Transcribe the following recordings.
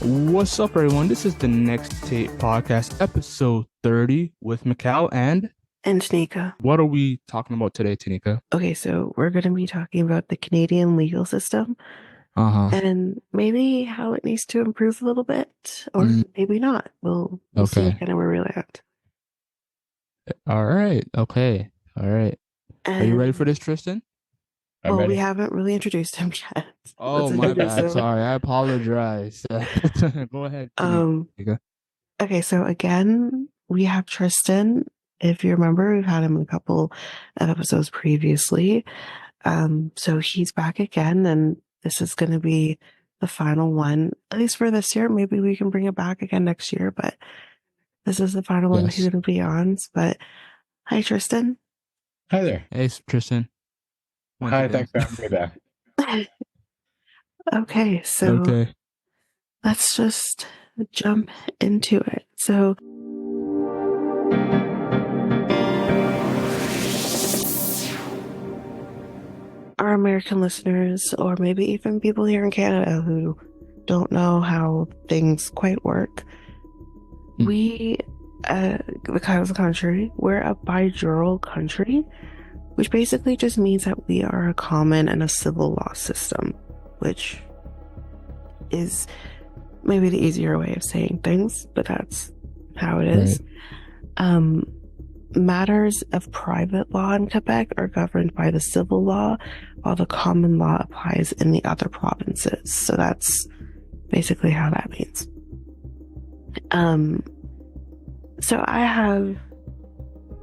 What's up, everyone? This is the Next Tape Podcast, episode 30 with Mikel and Tanyka. What are we talking about today, Tanyka? Okay, so we're going to be talking about the Canadian legal system and maybe how it needs to improve a little bit, or maybe not. We'll see kind of where we land. All right. Okay. All right. Are you ready for this, Tristan? Well, we haven't really introduced him yet. Oh, my bad. Sorry, I apologize. Go ahead. Okay, so again, we have Tristan. If you remember, we've had him in a couple of episodes previously. So he's back again, and this is going to be the final one, at least for this year. Maybe we can bring it back again next year, but this is the final one he's going to be on. But hi, Tristan. Hi there. Hey, Tristan. Hi, thanks for having me back. Okay, so let's just jump into it. So our American listeners, or maybe even people here in Canada who don't know how things quite work, we, because of the country, we're a bijural country, which basically just means that we are a common and a civil law system, which is maybe the easier way of saying things, but that's how it is. Right. Matters of private law in Quebec are governed by the civil law, while the common law applies in the other provinces. So that's basically how that means. So I have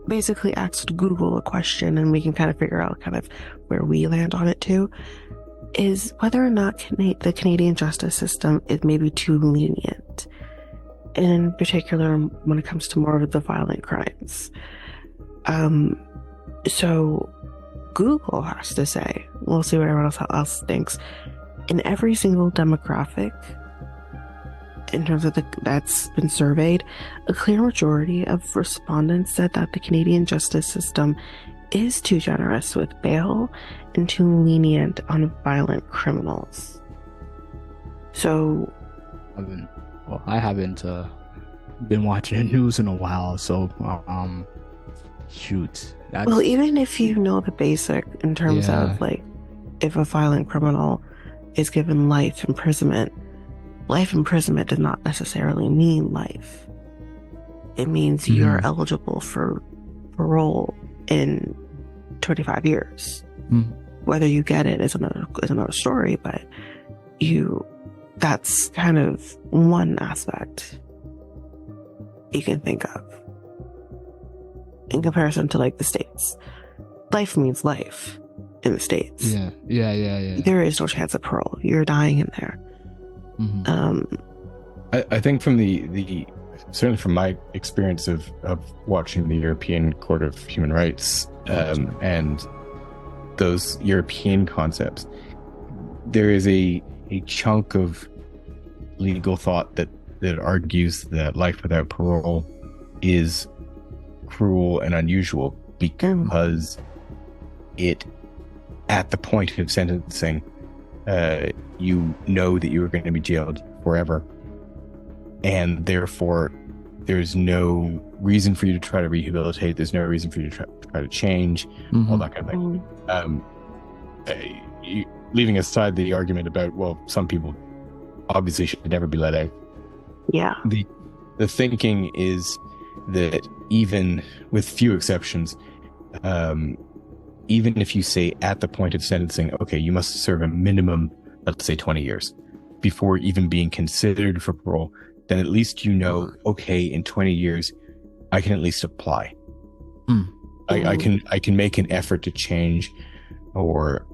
basically asked Google a question, and we can kind of figure out kind of where we land on it too, is whether or not the Canadian justice system is maybe too lenient, in particular when it comes to more of the violent crimes. So Google has to say, we'll see what everyone else thinks, in every single demographic in terms of that's been surveyed, a clear majority of respondents said that the Canadian justice system is too generous with bail and too lenient on violent criminals. So I haven't been watching the news in a while, so shoot. Well, even if you know the basic in terms of like, if a violent criminal is given life imprisonment does not necessarily mean life. It means you're eligible for parole in 25 years. Whether you get it is another story, but that's kind of one aspect you can think of in comparison to like the States. Life means life in the States. Yeah. There is no chance of parole. You're dying in there. I think from the certainly from my experience of watching the European Court of Human Rights and those European concepts, there is a chunk of legal thought that argues that life without parole is cruel and unusual because it, at the point of sentencing, you know that you are going to be jailed forever, and therefore there's no reason for you to try to rehabilitate. There's no reason for you to try to change, all that kind of thing. Leaving aside the argument about, well, some people obviously should never be let out. Yeah. The thinking is that even with few exceptions, even if you say at the point of sentencing, okay, you must serve a minimum, let's say 20 years before even being considered for parole, then at least you know, okay, in 20 years, I can at least apply. I can make an effort to change or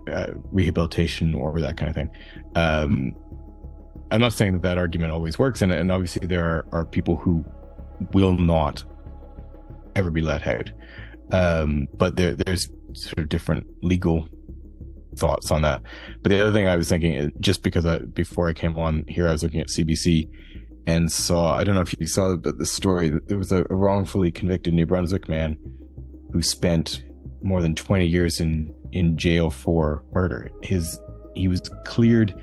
rehabilitation or that kind of thing. I'm not saying that argument always works, and obviously there are people who will not ever be let out. But there's sort of different legal thoughts on that. But the other thing I was thinking is, just because before I came on here, I was looking at CBC, and saw, I don't know if you saw the story, that there was a wrongfully convicted New Brunswick man who spent more than 20 years in jail for murder. He was cleared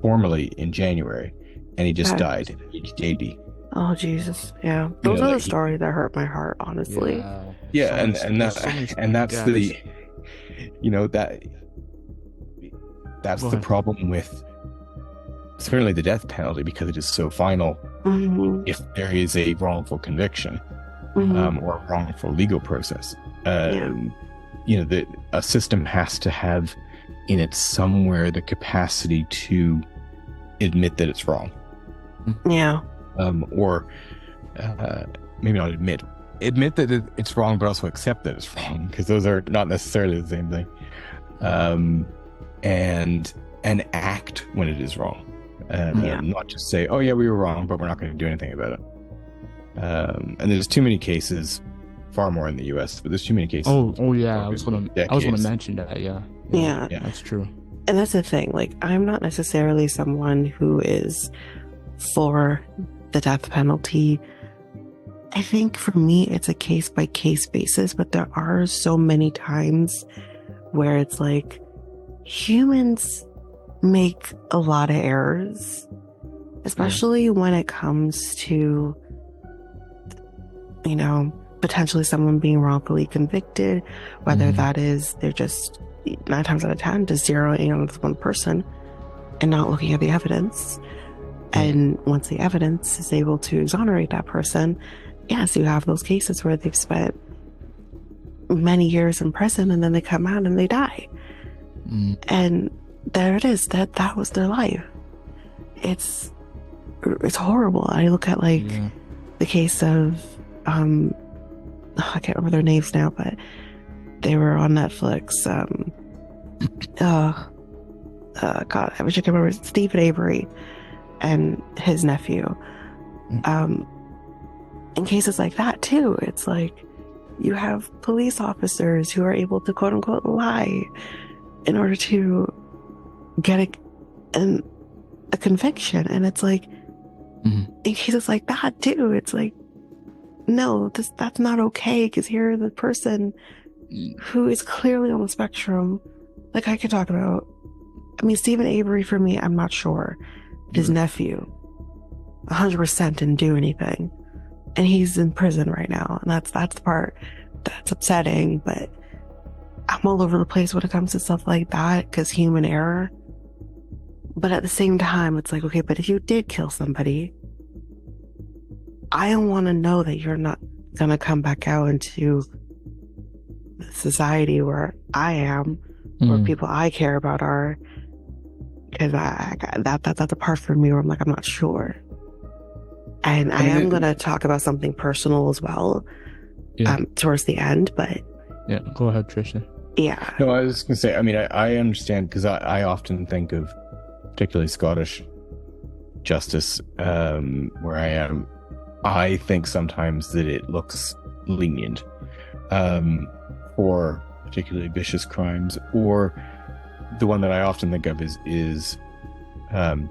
formally in January, and he just died at age 80. Oh Jesus! Yeah, those are the stories that hurt my heart, honestly. Yeah, and that's the, that's the problem with certainly the death penalty, because it is so final. If there is a wrongful conviction or a wrongful legal process, a system has to have in it somewhere the capacity to admit that it's wrong. Or maybe not admit that it's wrong, but also accept that it's wrong, because those are not necessarily the same thing. And act when it is wrong. Not just say, oh yeah, we were wrong, but we're not going to do anything about it. And there's too many cases, far more in the US, but there's too many cases. Oh yeah, I was gonna mention that. Yeah, that's true. And that's the thing, like, I'm not necessarily someone who is for the death penalty. I think for me it's a case by case basis, but there are so many times where it's like humans make a lot of errors, especially when it comes to, potentially someone being wrongfully convicted, whether that is they're just 9 times out of 10 just zeroing in on this one person and not looking at the evidence. And once the evidence is able to exonerate that person, yes, you have those cases where they've spent many years in prison and then they come out and they die. And there it is, that was their life. It's horrible. I look at the case of I can't remember their names now, but they were on Netflix. God, I wish I could remember. Stephen Avery and his nephew. In cases like that too, it's like you have police officers who are able to quote unquote lie in order to get a conviction, and it's like in cases like that too, it's like, no, that's not okay, because here the person who is clearly on the spectrum, like I could talk about, I mean, Stephen Avery, for me, I'm not sure. His nephew 100% didn't do anything, and he's in prison right now, and that's the part that's upsetting. But I'm all over the place when it comes to stuff like that, because human error. But at the same time, it's like, okay, but if you did kill somebody, I don't want to know that you're not gonna come back out into the society where I am, where people I care about are, because that's a part for me where I'm like, I'm not sure. And I am gonna talk about something personal as well, towards the end. But go ahead, Tristan. No, I was gonna say, I mean, I understand, because I often think of particularly Scottish justice, where I am. I think sometimes that it looks lenient for particularly vicious crimes, or the one that I often think of is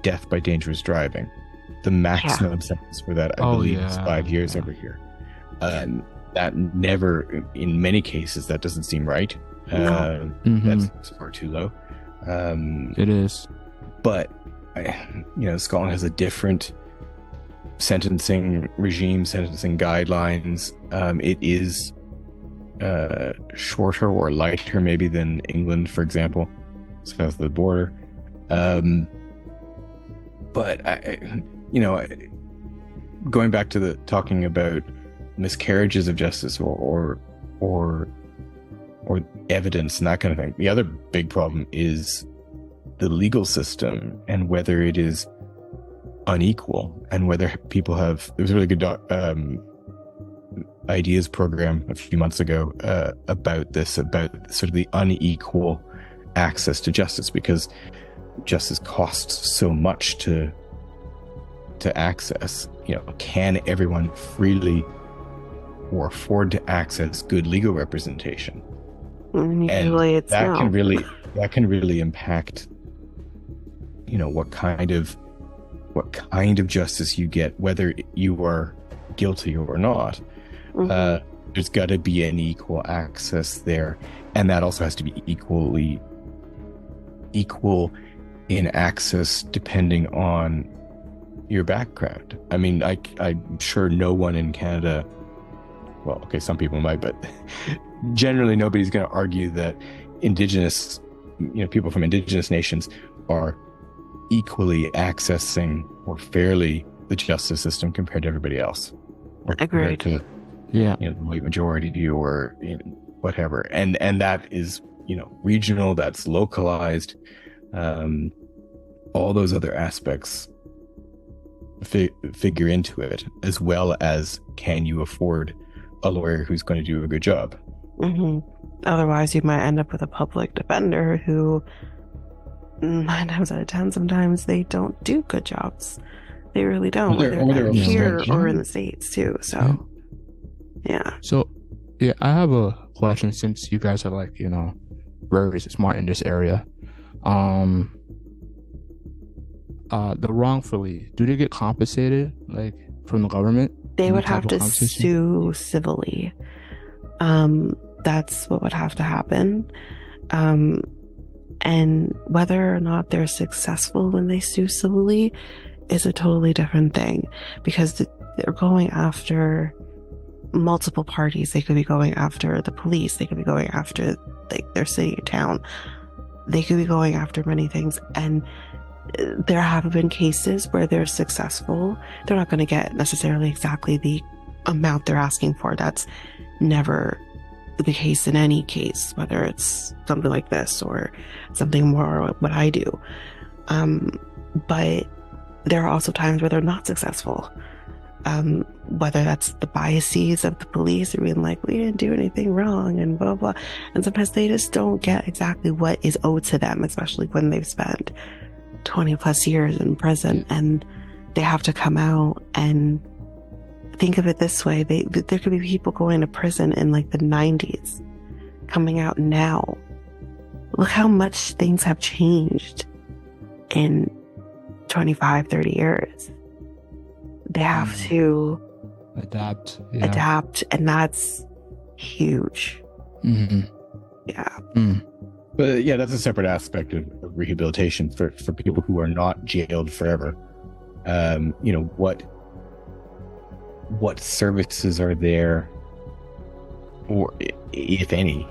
death by dangerous driving. The maximum sentence for that, I believe, is 5 years over here. That never, in many cases, that doesn't seem right. That's far too low. It is. But, Scotland has a different sentencing regime, sentencing guidelines. It is shorter or lighter maybe than England, for example, south of the border. But going back to talking about miscarriages of justice or evidence and that kind of thing, the other big problem is the legal system and whether it is unequal, and whether people have, there was a really good ideas program a few months ago about this, about sort of the unequal access to justice, because justice costs so much to access. Can everyone freely or afford to access good legal representation? Usually it's that can really impact what kind of what kind of justice you get, whether you are guilty or not. There's got to be an equal access there, and that also has to be equal in access depending on your background. I mean, I'm sure no one in Canada, well, okay, some people might, but generally nobody's going to argue that Indigenous, people from Indigenous nations are equally accessing or fairly the justice system compared to everybody else. Or Agreed. To, the white majority or whatever. And that is, regional, that's localized. All those other aspects figure into it, as well as, can you afford a lawyer who's going to do a good job? Otherwise, you might end up with a public defender who 9 times out of 10, sometimes they don't do good jobs. They really don't. Whether here or in the States too. So, yeah. So, yeah, I have a question, since you guys are very smart in this area. The wrongfully, do they get compensated from the government? They would have to sue civilly. That's what would have to happen. And whether or not they're successful when they sue civilly is a totally different thing, because they're going after multiple parties. They could be going after the police. They could be going after their city or town. They could be going after many things. And there have been cases where they're successful. They're not going to get necessarily exactly the amount they're asking for. That's never the case in any case, whether it's something like this or something more what I do. But there are also times where they're not successful. Whether that's the biases of the police or being like, we didn't do anything wrong and blah, blah. And sometimes they just don't get exactly what is owed to them, especially when they've spent 20 plus years in prison, and they have to come out. And think of it this way, there could be people going to prison in the 90s coming out now. Look how much things have changed in 25, 30 years. They have to adapt, and that's huge. Yeah. But yeah, that's a separate aspect of rehabilitation for people who are not jailed forever. What services are there, or if any,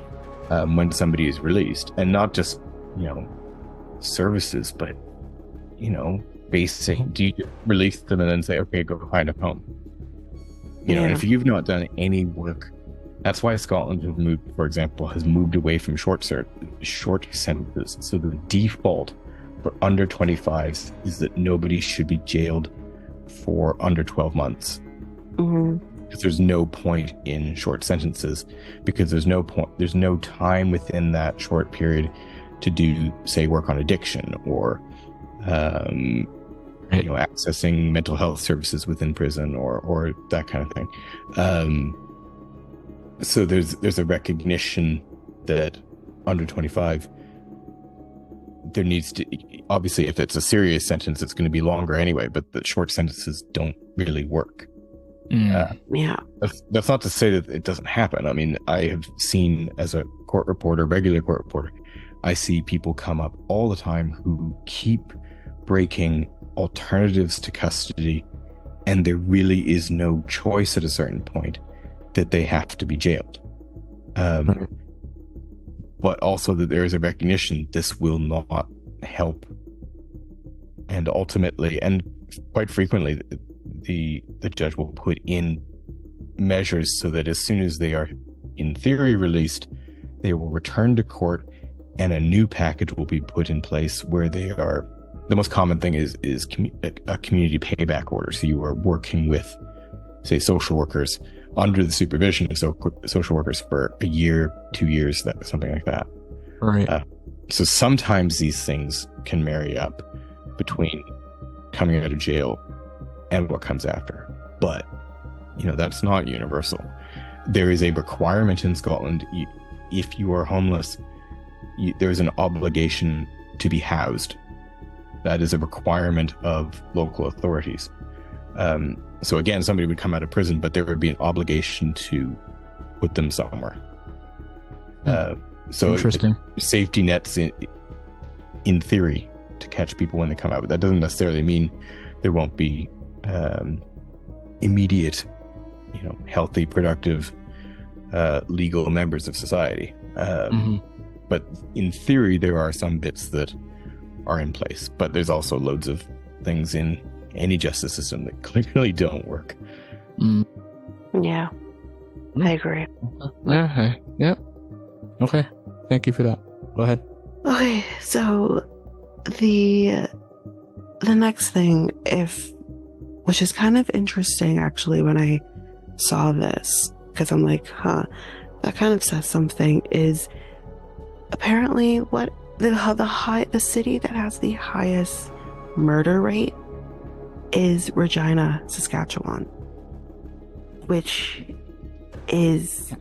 when somebody is released, and not just services, but basic. Do you release them and then say, okay, go find a home? And if you've not done any work, that's why Scotland has moved away from short sentences. So the default for under 25s is that nobody should be jailed for under 12 months. Because there's no point in short sentences, because there's no time within that short period to do, say, work on addiction or accessing mental health services within prison or that kind of thing. So there's a recognition that under 25, there needs to, obviously, if it's a serious sentence, it's going to be longer anyway, but the short sentences don't really work. That's not to say that it doesn't happen. I mean, I have seen, as a regular court reporter, I see people come up all the time who keep breaking alternatives to custody, and there really is no choice at a certain point that they have to be jailed. But also that there is a recognition this will not help. And ultimately, and quite frequently, the judge will put in measures so that as soon as they are, in theory, released, they will return to court, and a new package will be put in place where they are. The most common thing is a community payback order. So you are working with, say, social workers under the supervision of social workers for a year, 2 years, something like that. Right. So sometimes these things can marry up between coming out of jail and what comes after. But, that's not universal. There is a requirement in Scotland. If you are homeless, there is an obligation to be housed. That is a requirement of local authorities. So again, somebody would come out of prison, but there would be an obligation to put them somewhere. So Interesting. Safety nets in theory to catch people when they come out, but that doesn't necessarily mean there won't be immediate, healthy, productive, legal members of society. But in theory, there are some bits that are in place, but there's also loads of things in any justice system that clearly don't work. Yeah, I agree. Yeah. Okay. Thank you for that. Go ahead. Okay, so the next thing, which is kind of interesting actually when I saw this, because I'm like, that kind of says something, is apparently what the city that has the highest murder rate is Regina, Saskatchewan, which is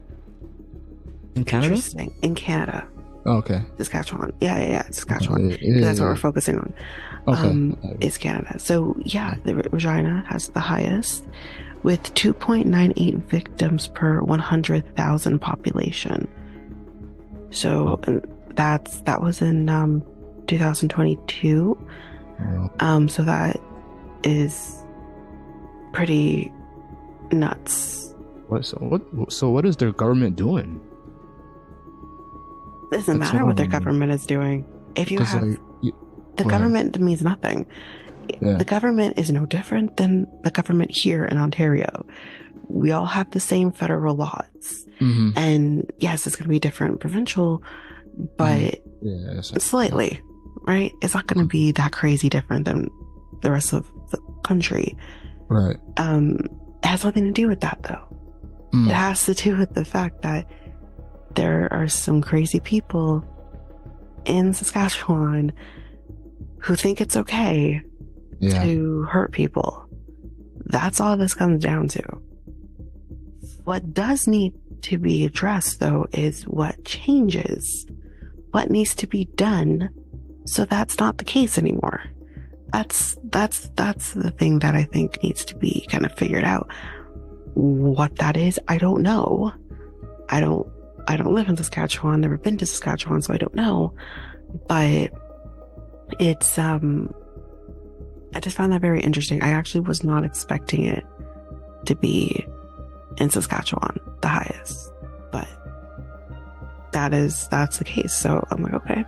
in Canada? interesting. In Canada. Oh, okay. Saskatchewan. Yeah, Saskatchewan. Yeah. That's what we're focusing on. Okay. Is Canada. So yeah, the Regina has the highest with 2.98 victims per 100,000 population. So that was in 2022. So that is pretty nuts. So what is their government doing? It doesn't matter what their government is doing. If you have the government means nothing. Yeah. The government is no different than the government here in Ontario. We all have the same federal laws. And yes, it's going to be different provincial, but slightly, right? It's not going to be that crazy different than the rest of the country. Right. It has nothing to do with that, though. It has to do with the fact that there are some crazy people in Saskatchewan who think it's okay to hurt people. That's all this comes down to. What does need to be addressed, though, is what changes. What needs to be done so that's not the case anymore. That's the thing that I think needs to be kind of figured out. What that is, I don't know. I don't live in Saskatchewan, never been to Saskatchewan, so I don't know. But it's I just found that very interesting. I actually was not expecting it to be in Saskatchewan the highest, but that's the case. So I'm like, okay.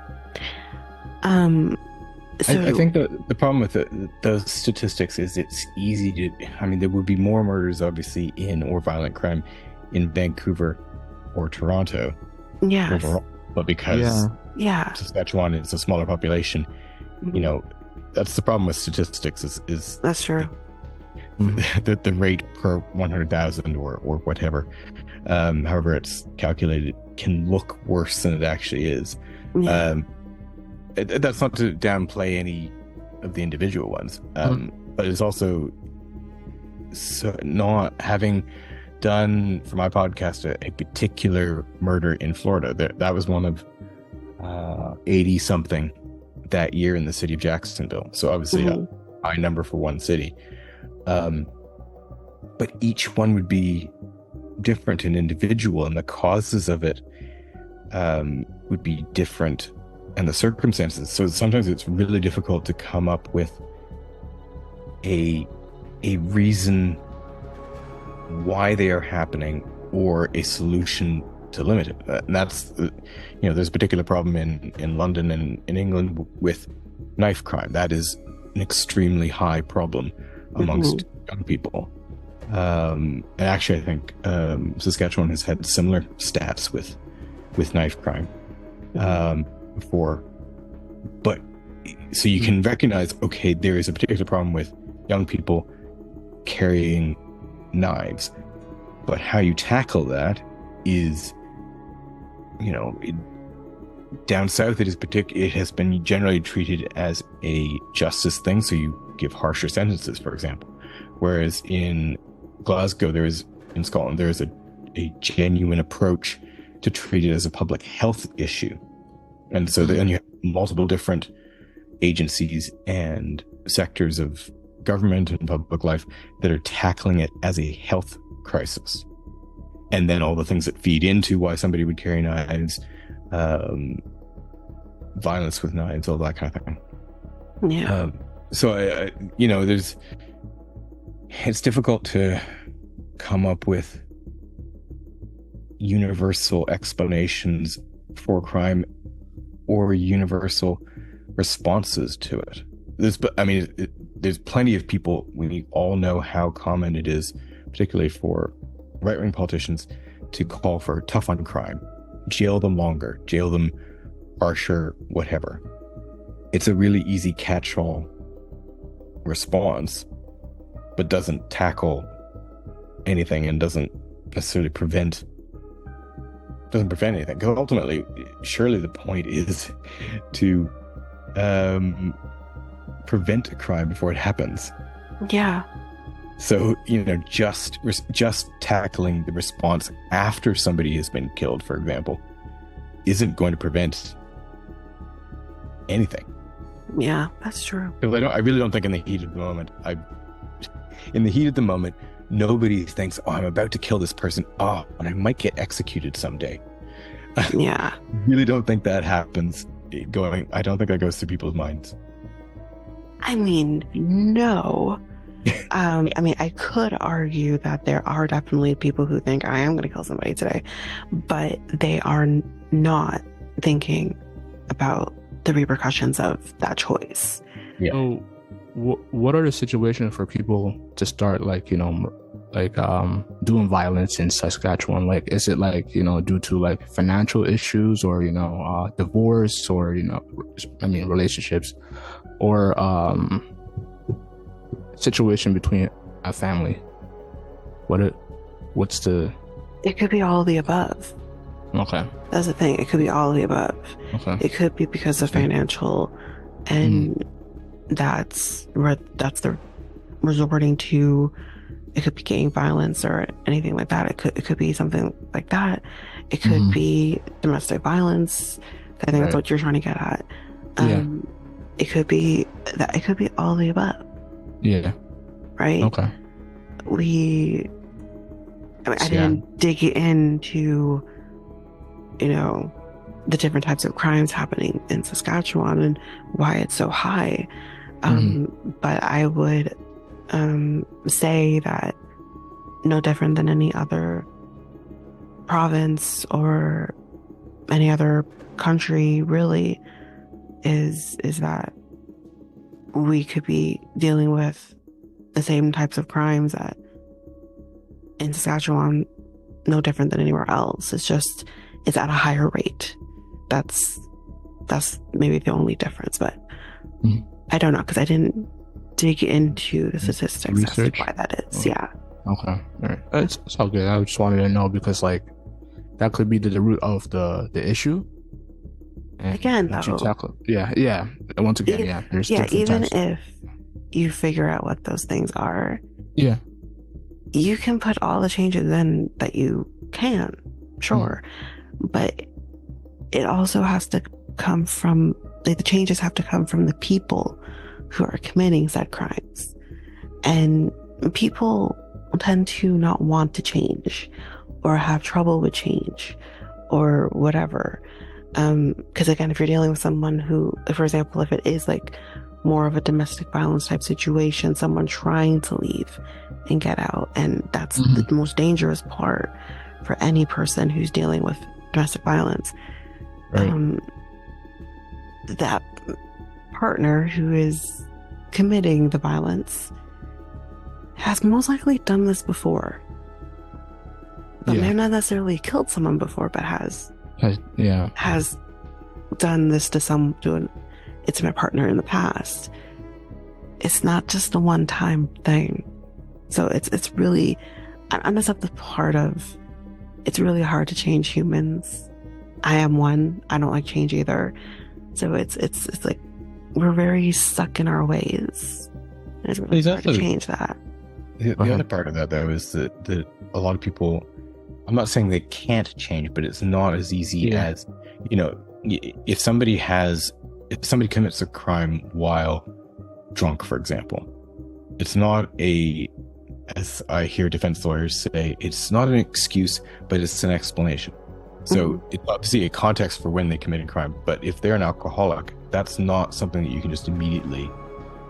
So I think the problem with those statistics is it's easy to. I mean, there would be more murders, obviously, or violent crime in Vancouver or Toronto. Yeah. Overall, but because Saskatchewan is a smaller population, that's the problem with statistics. Is that's true. The rate per 100,000 or whatever, however it's calculated, can look worse than it actually is. Yeah. That's not to downplay any of the individual ones, but it's also not having done for my podcast a particular murder in Florida. That was one of 80 something that year in the city of Jacksonville. So obviously a high number for one city. But each one would be different and individual, and the causes of it would be different, and the circumstances. So sometimes it's really difficult to come up with a reason why they are happening or a solution to limit it. And that's there's a particular problem in London and in England with knife crime. That is an extremely high problem amongst young people. And actually, I think Saskatchewan has had similar stats with knife crime before. But so you can recognize, okay, there is a particular problem with young people carrying knives, but how you tackle that is, down south it has been generally treated as a justice thing. So you give harsher sentences, for example. Whereas in Glasgow, in Scotland, there is a genuine approach to treat it as a public health issue. And so then you have multiple different agencies and sectors of government and public life that are tackling it as a health crisis. And then all the things that feed into why somebody would carry knives, violence with knives, all that kind of thing. Yeah. So, it's difficult to come up with universal explanations for crime or universal responses to it. There's plenty of people, we all know how common it is, particularly for right-wing politicians, to call for tough on crime, jail them longer, jail them harsher, whatever. It's a really easy catch-all response, but doesn't tackle anything and doesn't necessarily prevent anything. Because ultimately, surely the point is to prevent a crime before it happens. Yeah. So, just tackling the response after somebody has been killed, for example, isn't going to prevent anything. Yeah, that's true. I really don't think in the heat of the moment, nobody thinks, oh, I'm about to kill this person. Oh, and I might get executed someday. Yeah. I really don't think that happens. I don't think that goes through people's minds. I mean, no. I could argue that there are definitely people who think I am going to kill somebody today, but they are not thinking about the repercussions of that choice. Yeah. So, what are the situations for people to start, doing violence in Saskatchewan? Like, is it due to financial issues or divorce or relationships, or situation between a family? It could be all of the above. Okay. That's the thing. It could be all of the above. Okay. It could be because of financial, and that's the resorting to. It could be gang violence or anything like that. It could be something like that. It could be domestic violence. I think that's what you're trying to get at. It could be that. It could be all of the above. Yeah. Right. Okay. I didn't dig into, the different types of crimes happening in Saskatchewan and why it's so high. But I would say that no different than any other province or any other country really is that we could be dealing with the same types of crimes that in Saskatchewan, no different than anywhere else. It's just, it's at a higher rate. That's maybe the only difference, but I don't know, because I didn't dig into the statistics research as to why that is. Yeah. Okay. All right. It's all good. I just wanted to know because that could be the root of the issue. And again, though. Yeah. Once again, there's even types. If you figure out what those things are, you can put all the changes in that you can, sure, but it also has to come from the changes have to come from the people who are committing said crimes, and people tend to not want to change or have trouble with change or whatever. Because again, if you're dealing with someone who, for example, if it is more of a domestic violence type situation, someone trying to leave and get out, and that's the most dangerous part for any person who's dealing with domestic violence. Right. That partner who is committing the violence has most likely done this before, but may have not necessarily killed someone before, but has done this to an intimate partner in the past. It's not just a one-time thing. So it's really, I'm just at the part of, it's really hard to change humans. I am one. I don't like change either. So it's like we're very stuck in our ways. It's really hard to change that. The other part of that, though, is that a lot of people, I'm not saying they can't change, but it's not as easy as, if somebody has if somebody commits a crime while drunk, for example, it's not as I hear defense lawyers say, it's not an excuse, but it's an explanation. So it's obviously a context for when they committed crime, but if they're an alcoholic, that's not something that you can just immediately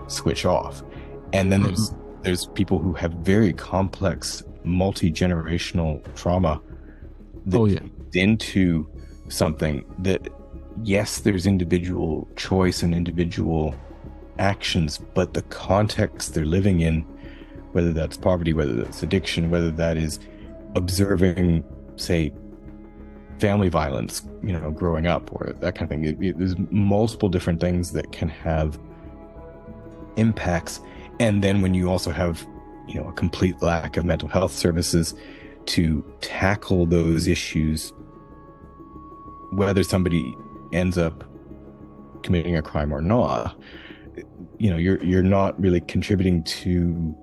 switch off. And then there's people who have very complex multi-generational trauma that feeds into something that, yes, there's individual choice and individual actions, but the context they're living in, whether that's poverty, whether that's addiction, whether that is observing, say, family violence, growing up, or that kind of thing. There's multiple different things that can have impacts. And then when you also have, a complete lack of mental health services to tackle those issues, whether somebody ends up committing a crime or not, you're not really contributing to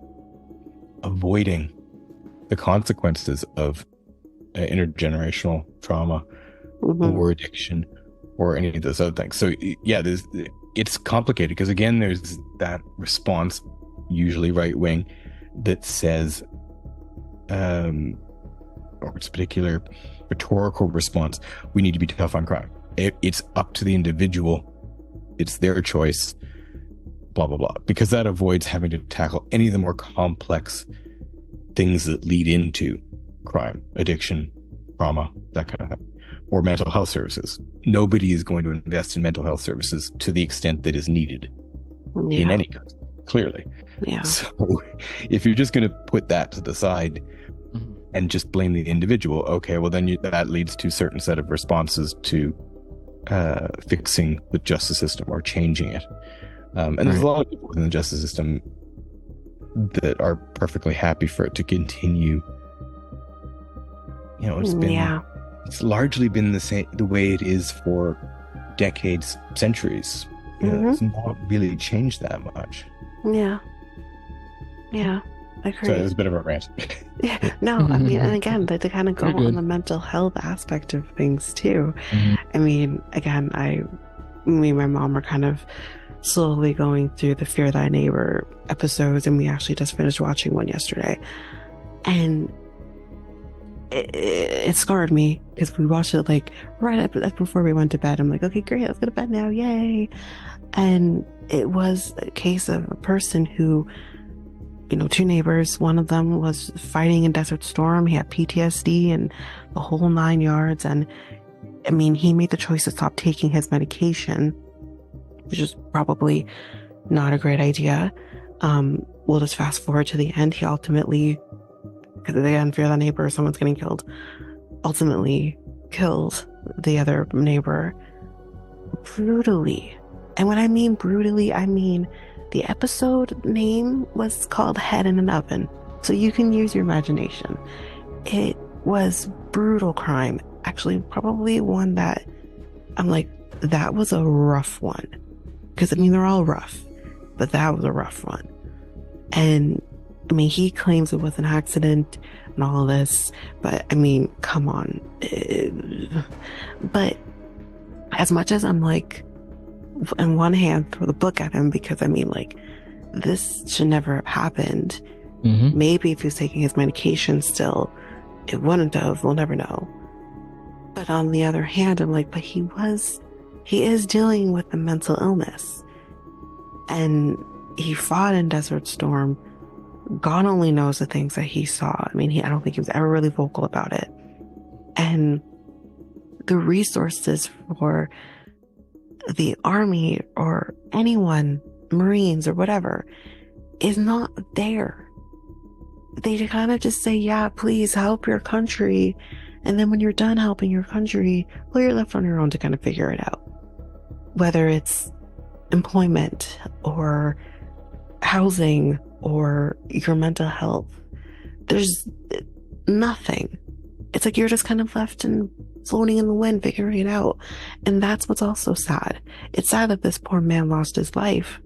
avoiding the consequences of intergenerational trauma or addiction or any of those other things. So yeah, it's complicated because, again, there's that response, usually right wing, that says, or it's a particular rhetorical response, we need to be tough on crime. It's up to the individual. It's their choice, blah, blah, blah, because that avoids having to tackle any of the more complex things that lead into crime, addiction, trauma, that kind of thing, or mental health services. Nobody is going to invest in mental health services to the extent that is needed in any country, clearly. Yeah. So if you're just going to put that to the side and just blame the individual, okay, well then that leads to a certain set of responses to fixing the justice system or changing it. And there's a lot of people within the justice system that are perfectly happy for it to continue. It's largely been the way it is for decades, centuries. It's not really changed that much. I agree. So it was a bit of a rant. No, I mean, and again, to kind of go on the mental health aspect of things too. I mean, again, me and my mom are kind of slowly going through the Fear Thy Neighbor episodes, and we actually just finished watching one yesterday, and it scarred me because we watched it like right up before we went to bed. I'm like, okay, great, let's go to bed now, yay. And it was a case of a person who, two neighbors, one of them was fighting in Desert Storm, he had PTSD and the whole 9 yards, and I mean, he made the choice to stop taking his medication, which is probably not a great idea. We'll just fast forward to the end. He ultimately, because again, Fear the Neighbor, someone's getting killed, ultimately killed the other neighbor brutally. And when I mean brutally, I mean the episode name was called Head in an Oven. So you can use your imagination. It was brutal crime. Actually, probably one that I'm like, that was a rough one. Because, I mean, they're all rough. But that was a rough one. And, I mean, he claims it was an accident and all of this. But, I mean, come on. But as much as I'm like, in one hand, throw the book at him, because, I mean, like, this should never have happened. Maybe if he was taking his medication still, it wouldn't have. We'll never know. But on the other hand, I'm like, but he is dealing with a mental illness. And he fought in Desert Storm. God only knows the things that he saw. I mean, I don't think he was ever really vocal about it. And the resources for the army or anyone, Marines or whatever, is not there. They kind of just say, yeah, please help your country. And then when you're done helping your country, well, you're left on your own to kind of figure it out. Whether it's employment or housing or your mental health, there's nothing. It's like you're just kind of left and floating in the wind, figuring it out. And that's what's also sad. It's sad that this poor man lost his life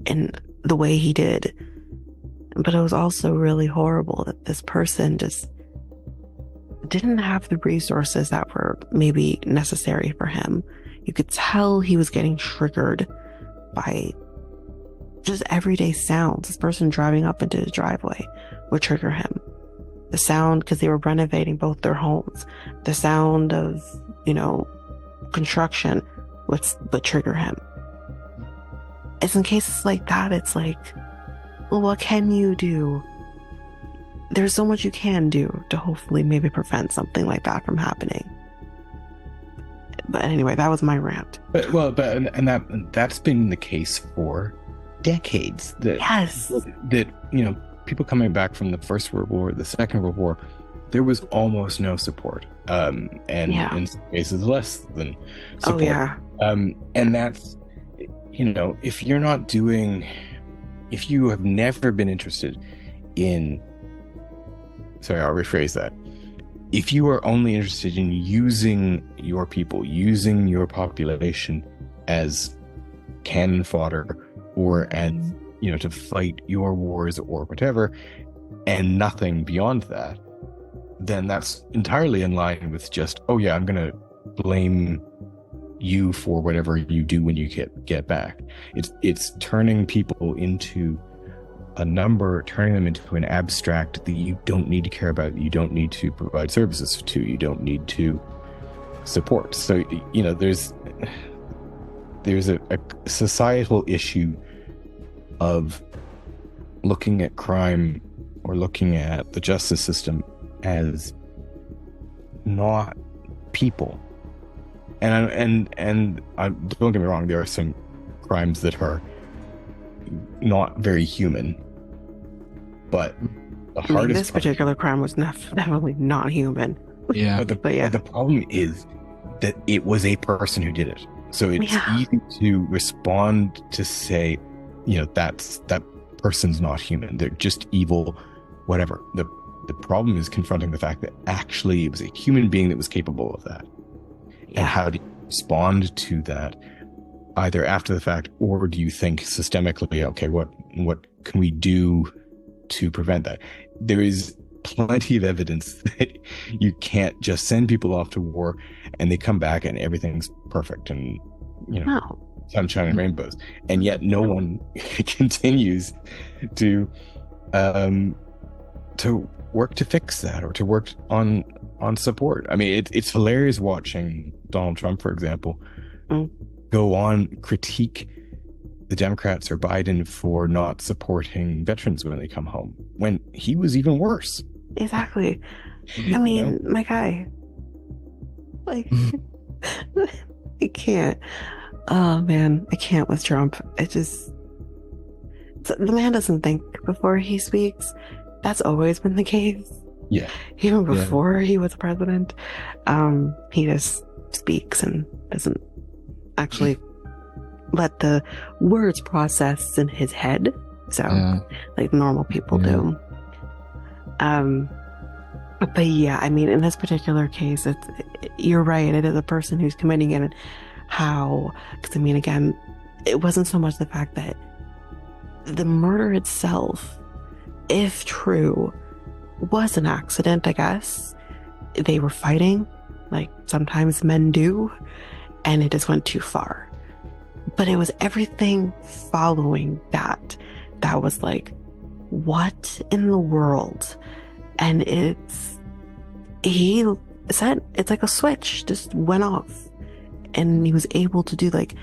in the way he did. But it was also really horrible that this person just didn't have the resources that were maybe necessary for him. You could tell he was getting triggered by just everyday sounds. This person driving up into his driveway would trigger him. The sound, because they were renovating both their homes, the sound of, construction would trigger him. It's in cases like that, it's like, well, what can you do? There's so much you can do to hopefully maybe prevent something like that from happening. But anyway, that was my rant. That's been the case for decades. Yes. People coming back from the First World War, the Second World War, there was almost no support, and in some cases less than support. Oh yeah. And that's, if you have never been interested in, sorry, I'll rephrase that. If you are only interested in using your people, using your population as cannon fodder, or as, to fight your wars or whatever, and nothing beyond that, then that's entirely in line with just, oh yeah, I'm going to blame you for whatever you do when you get back. It's turning people into a number, turning them into an abstract that you don't need to care about, you don't need to provide services to, you don't need to support. So, there's a societal issue of looking at crime or looking at the justice system as not people. And don't get me wrong, there are some crimes that are not very human, but the hardest this particular crime was definitely not human. Yeah. But the problem is that it was a person who did it. So it's easy to respond to say, that person's not human. They're just evil, whatever. The problem is confronting the fact that actually it was a human being that was capable of that. And how do you respond to that, either after the fact, or do you think systemically, okay, what can we do to prevent that? There is plenty of evidence that you can't just send people off to war and they come back and everything's perfect and, sunshine and rainbows. And yet no one continues to work to fix that or to work on support. I mean, it's hilarious watching Donald Trump, for example, go on critique the Democrats or Biden for not supporting veterans when they come home, when he was even worse. Exactly. I mean, my guy, like, I can't. Oh man, I can't with Trump. The man doesn't think before he speaks. That's always been the case. Yeah. Even before he was president, he just speaks and doesn't actually let the words process in his head. So, like normal people do. But yeah, I mean, in this particular case, you're right. It is a person who's committing it. And how? Because I mean, again, it wasn't so much the fact that the murder itself, if true, was an accident, I guess. They were fighting, like sometimes men do, and it just went too far. But it was everything following that was like, what in the world? And he said it's like a switch just went off, and he was able to do, like,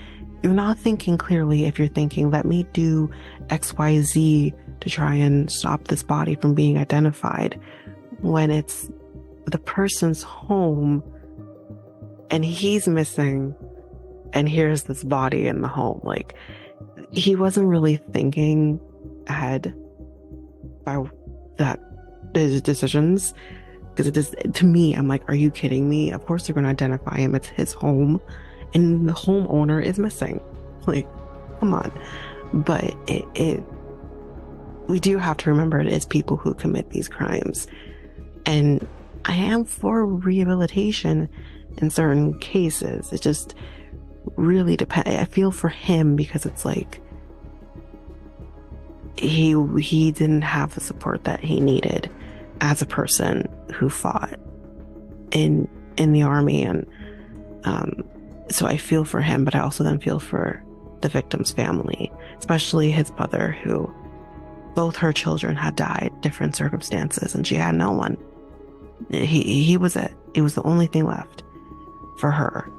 you're not thinking clearly if you're thinking, let me do XYZ to try and stop this body from being identified, when it's the person's home and he's missing and here's this body in the home. Like, he wasn't really thinking ahead by his decisions, because it is, to me, I'm like, are you kidding me? Of course they're going to identify him. It's his home and the homeowner is missing. Like, come on. But we do have to remember it is people who commit these crimes. And I am for rehabilitation in certain cases. It just really depends. I feel for him because it's like he didn't have the support that he needed as a person who fought in the army, and So I feel for him, but I also then feel for the victim's family, especially his mother, who both her children had died, different circumstances, and she had no one. He was it. It was the only thing left for her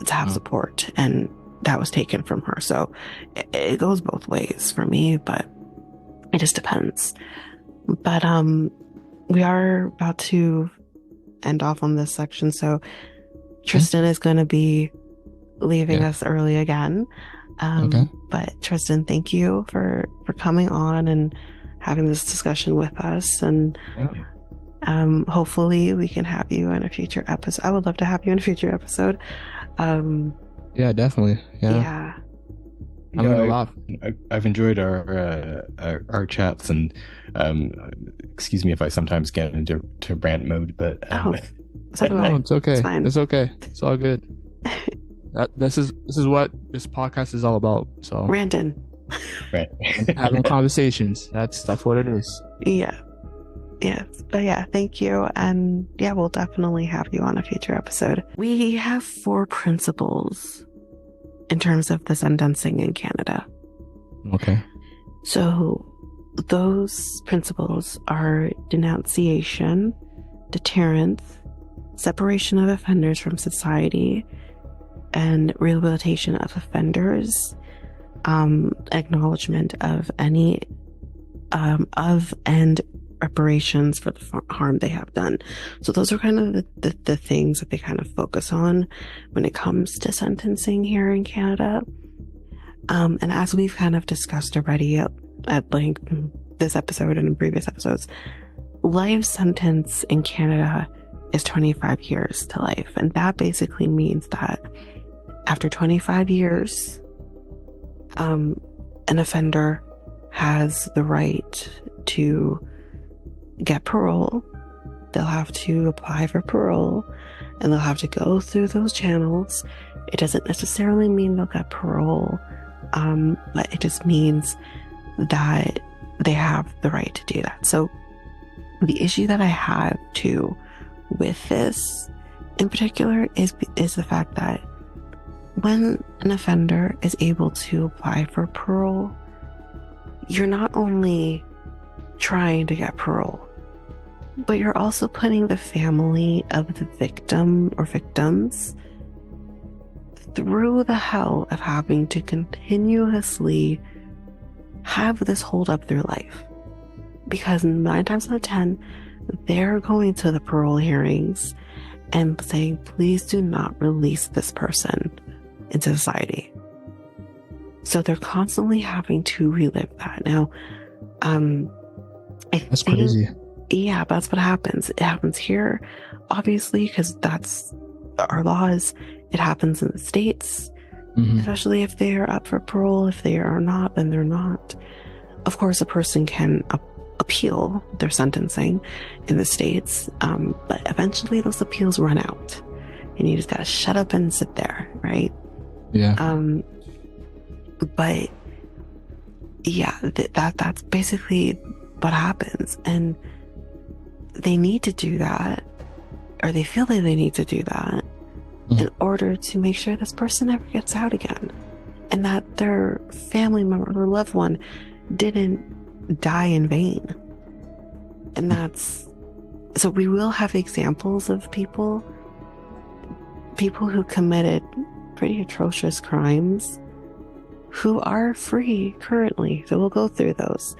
to have support, and that was taken from her. So it goes both ways for me, but it just depends. But we are about to end off on this section, so Tristan is going to be leaving us early again. But Tristan, thank you for coming on and having this discussion with us, and hopefully we can have you in a future episode. I would love to have you in a future episode. Yeah, definitely. Yeah. You know, I've enjoyed our chats, and excuse me if I sometimes get into rant mode, but no, it's okay. It's fine. It's okay. It's all good. This is what this podcast is all about. So ranting, right? Having conversations. That's what it is. Yeah. Yes. But yeah, thank you. And yeah, we'll definitely have you on a future episode. We have 4 principles in terms of the sentencing in Canada. Okay. So those principles are denunciation, deterrence, separation of offenders from society, and rehabilitation of offenders, acknowledgement of any and reparations for the harm they have done. So those are kind of the things that they kind of focus on when it comes to sentencing here in Canada. And as we've kind of discussed already at length in this episode and in previous episodes, life sentence in Canada is 25 years to life. And that basically means that after 25 years, an offender has the right to get parole. They'll have to apply for parole, and they'll have to go through those channels. It doesn't necessarily mean they'll get parole, but it just means that they have the right to do that. So the issue that I have too with this in particular is the fact that when an offender is able to apply for parole, you're not only trying to get parole, but you're also putting the family of the victim or victims through the hell of having to continuously have this hold up their life. Because 9 times out of 10, they're going to the parole hearings and saying, please do not release this person into society. So they're constantly having to relive that. Now, that's crazy. Yeah, that's what happens. It happens here, obviously, because that's our laws. It happens in the States, especially if they are up for parole. If they are not, then they're not. Of course, a person can appeal their sentencing in the States, but eventually those appeals run out, and you just gotta shut up and sit there, right? Yeah. But yeah, that's basically what happens, and they need to do that, or they feel that they need to do that in order to make sure this person never gets out again, and that their family member or loved one didn't die in vain. And that's so we will have examples of people who committed pretty atrocious crimes who are free currently. So we'll go through those.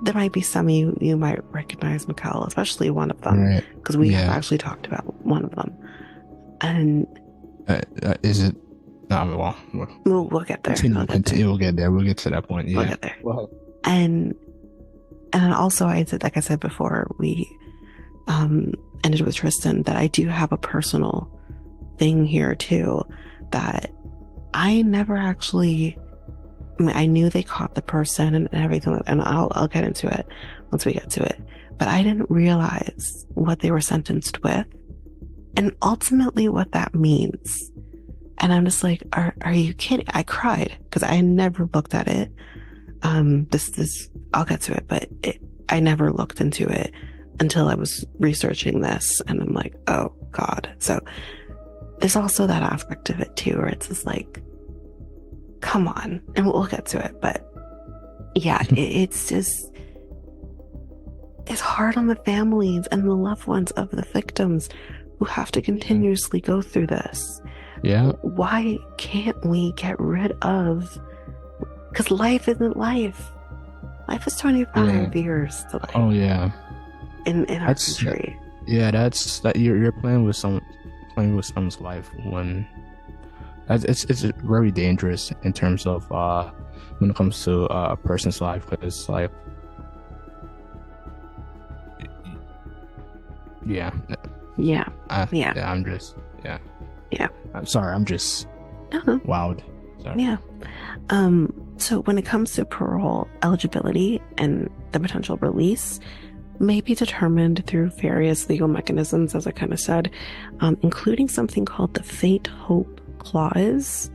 There might be some you might recognize, Mikel, especially one of them, because we have actually talked about one of them. And is it? No, we'll get there. We'll get there. We'll get to that point. Yeah. We'll get there. Well, and also, like I said before, we ended with Tristan, that I do have a personal thing here too, that I never actually. I mean, I knew they caught the person and everything, and I'll get into it once we get to it. But I didn't realize what they were sentenced with, and ultimately what that means. And I'm just like, are you kidding? I cried because I never looked at it. This I'll get to it, but I never looked into it until I was researching this, and I'm like, oh God. So there's also that aspect of it too, where it's just like, come on, and we'll get to it. But yeah, it's just, it's hard on the families and the loved ones of the victims who have to continuously go through this. Yeah. Why can't we get rid of, because life isn't life. Life is 25 years to life. Oh yeah. In our country. Yeah, that's that you're playing with someone's life when it's very dangerous in terms of when it comes to a person's life, because like yeah. I'm sorry, I'm just wowed. Sorry. Yeah. So when it comes to parole eligibility and the potential release, may be determined through various legal mechanisms, as I kind of said, including something called the Fate Hope Clause,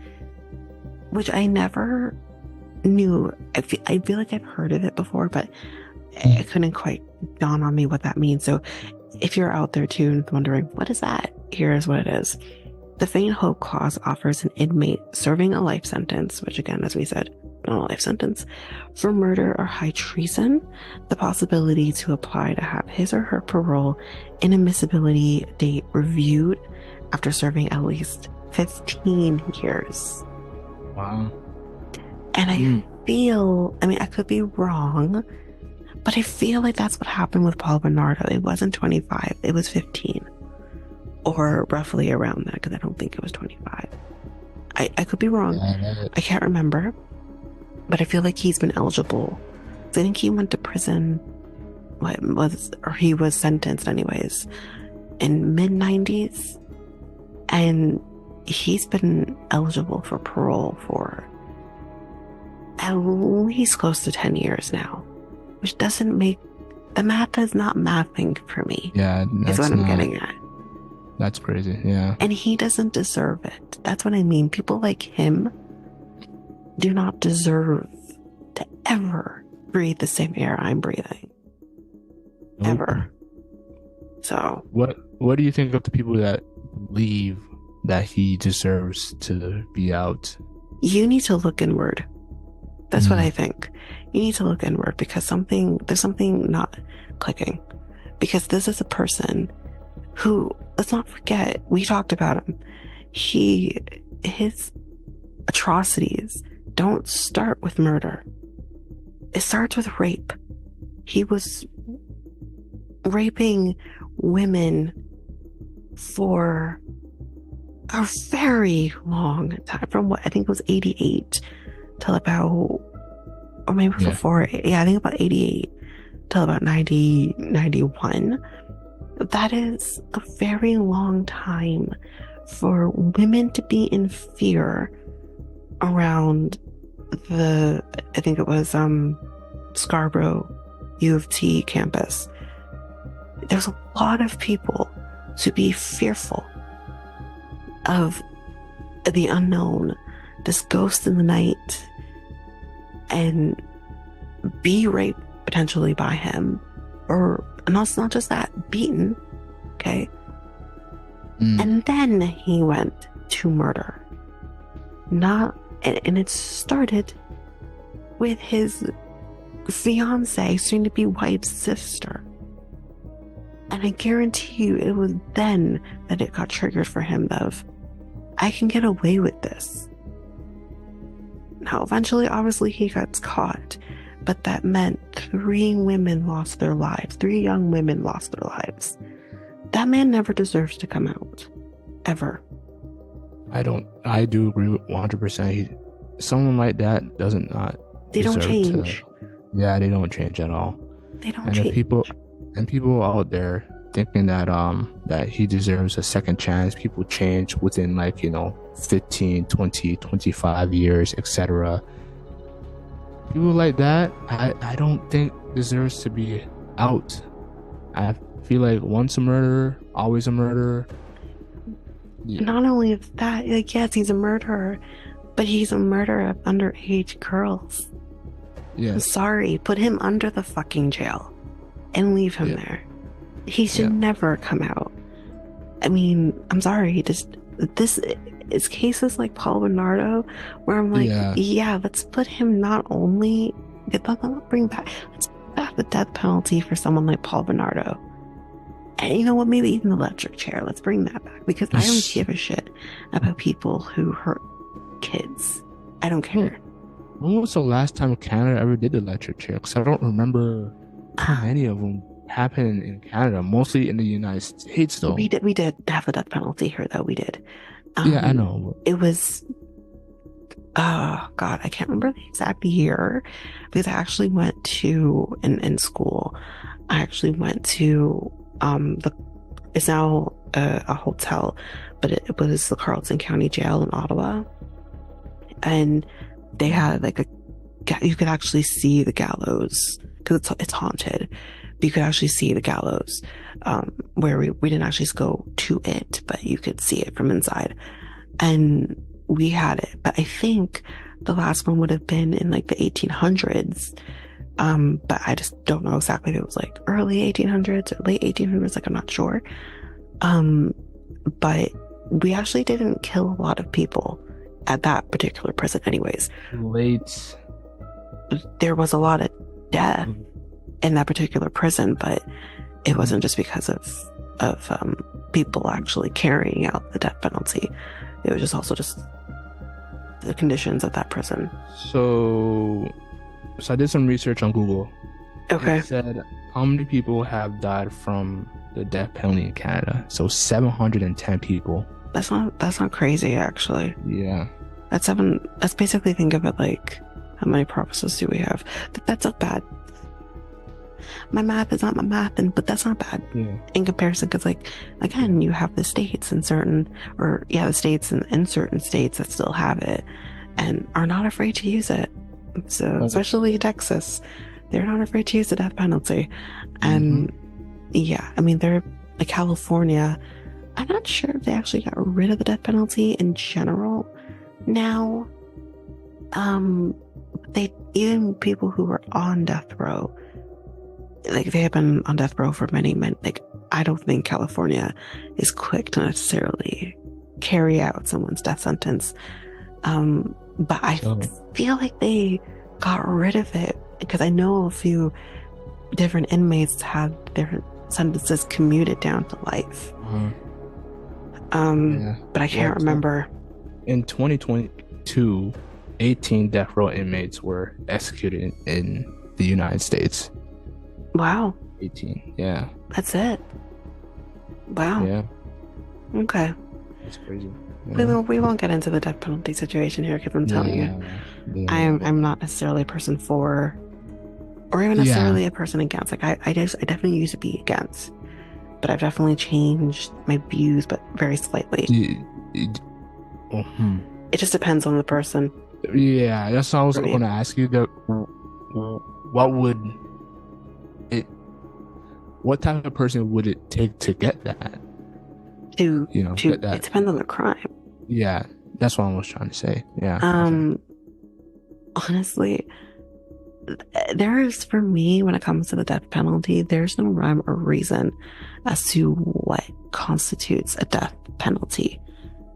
which I never knew. I feel like I've heard of it before, but it couldn't quite dawn on me what that means. So if you're out there too and wondering, what is that? Here's what it is. The Fate Hope Clause offers an inmate serving a life sentence, which again, as we said, not a life sentence, for murder or high treason, the possibility to apply to have his or her parole inadmissibility date reviewed after serving at least 15 years. Wow. And I feel, I mean, I could be wrong, but I feel like that's what happened with Paul Bernardo. It wasn't 25, it was 15. Or roughly around that, because I don't think it was 25. I could be wrong. I can't remember. But I feel like he's been eligible. I think he went to prison, or he was sentenced anyways, in mid-90s. And he's been eligible for parole for at least close to 10 years now. Which doesn't make, the math is not mathing for me. Yeah, is what I'm getting at. That's crazy, yeah. And he doesn't deserve it. That's what I mean. People like him do not deserve to ever breathe the same air I'm breathing. Nope. Ever. So. What do you think of the people that believe that he deserves to be out? You need to look inward. That's what I think. You need to look inward, because there's something not clicking. Because this is a person who, let's not forget, we talked about him. His atrocities don't start with murder. It starts with rape. He was raping women for a very long time, from what I think it was 88 till about, or maybe before, I think about 88 till about 90, 91. That is a very long time for women to be in fear around I think it was Scarborough U of T campus. There's a lot of people to be fearful of the unknown, this ghost in the night, and be raped potentially by him, and it's not just that, beaten, okay? And then he went to murder. And it started with his fiance, soon to be wife's sister. And I guarantee you it was then that it got triggered for him of, I can get away with this. Now, eventually, obviously, he got caught, but that meant 3 women lost their lives. 3 young women lost their lives. That man never deserves to come out. Ever. I do agree with 100%. Someone like that doesn't not. They don't change. Yeah, they don't change at all. They don't change. People out there thinking that that he deserves a second chance. People change within 15, 20, 25 years, etc. People like that, I don't think deserves to be out. I feel like once a murderer, always a murderer. Yeah. Not only of that, yes, he's a murderer, but he's a murderer of underage girls. Yeah. I'm sorry, put him under the fucking jail and leave him there. He should never come out. I mean, I'm sorry, this is cases like Paul Bernardo where I'm like, yeah, let's put him not only let's bring back the death penalty for someone like Paul Bernardo. And you know what? Maybe even the electric chair. Let's bring that back because I don't give a shit about people who hurt kids. I don't care. When was the last time Canada ever did the electric chair? Because I don't remember how many of them happened in Canada. Mostly in the United States, though. We did have the death penalty here, though. We did. Yeah, I know. It was. Oh God, I can't remember the exact year because I actually went to in school. I actually went to it's now a hotel, but it was the Carleton County Jail in Ottawa, and they had like you could actually see the gallows because it's haunted. But you could actually see the gallows where we didn't actually go to it, but you could see it from inside, and we had it. But I think the last one would have been in like the 1800s. But I just don't know exactly if it was like early 1800s or late 1800s. Like I'm not sure. But we actually didn't kill a lot of people at that particular prison anyways. Late. There was a lot of death in that particular prison, but it wasn't just because of people actually carrying out the death penalty. It was just also just the conditions of that prison. So I did some research on Google. Okay. It said how many people have died from the death penalty in Canada. So 710 people. That's not crazy, actually. Yeah. That's basically, think of it like, how many provinces do we have? That's not bad. My math is not my math, but that's not bad in comparison. Because, like, again, you have the states and certain states that still have it and are not afraid to use it. So, especially Texas, they're not afraid to use the death penalty. And yeah, I mean, they're like California. I'm not sure if they actually got rid of the death penalty in general now. Even people who were on death row, like they have been on death row for many. Like, I don't think California is quick to necessarily carry out someone's death sentence. But I feel like they got rid of it because I know a few different inmates had their sentences commuted down to life. But I can't remember. In 2022, 18 death row inmates were executed in the United States. Wow. 18, yeah. That's it. Wow. Yeah. Okay. That's crazy. Yeah. We won't get into the death penalty situation here because I'm telling you, I'm not necessarily a person for, or even necessarily a person against. Like I definitely used to be against, but I've definitely changed my views, but very slightly. It just depends on the person. Yeah, that's what I was going to ask you. What type of person would it take to get that? Get that. It depends on the crime. Yeah, that's what I was trying to say. Yeah. Honestly, there is, for me, when it comes to the death penalty, there's no rhyme or reason as to what constitutes a death penalty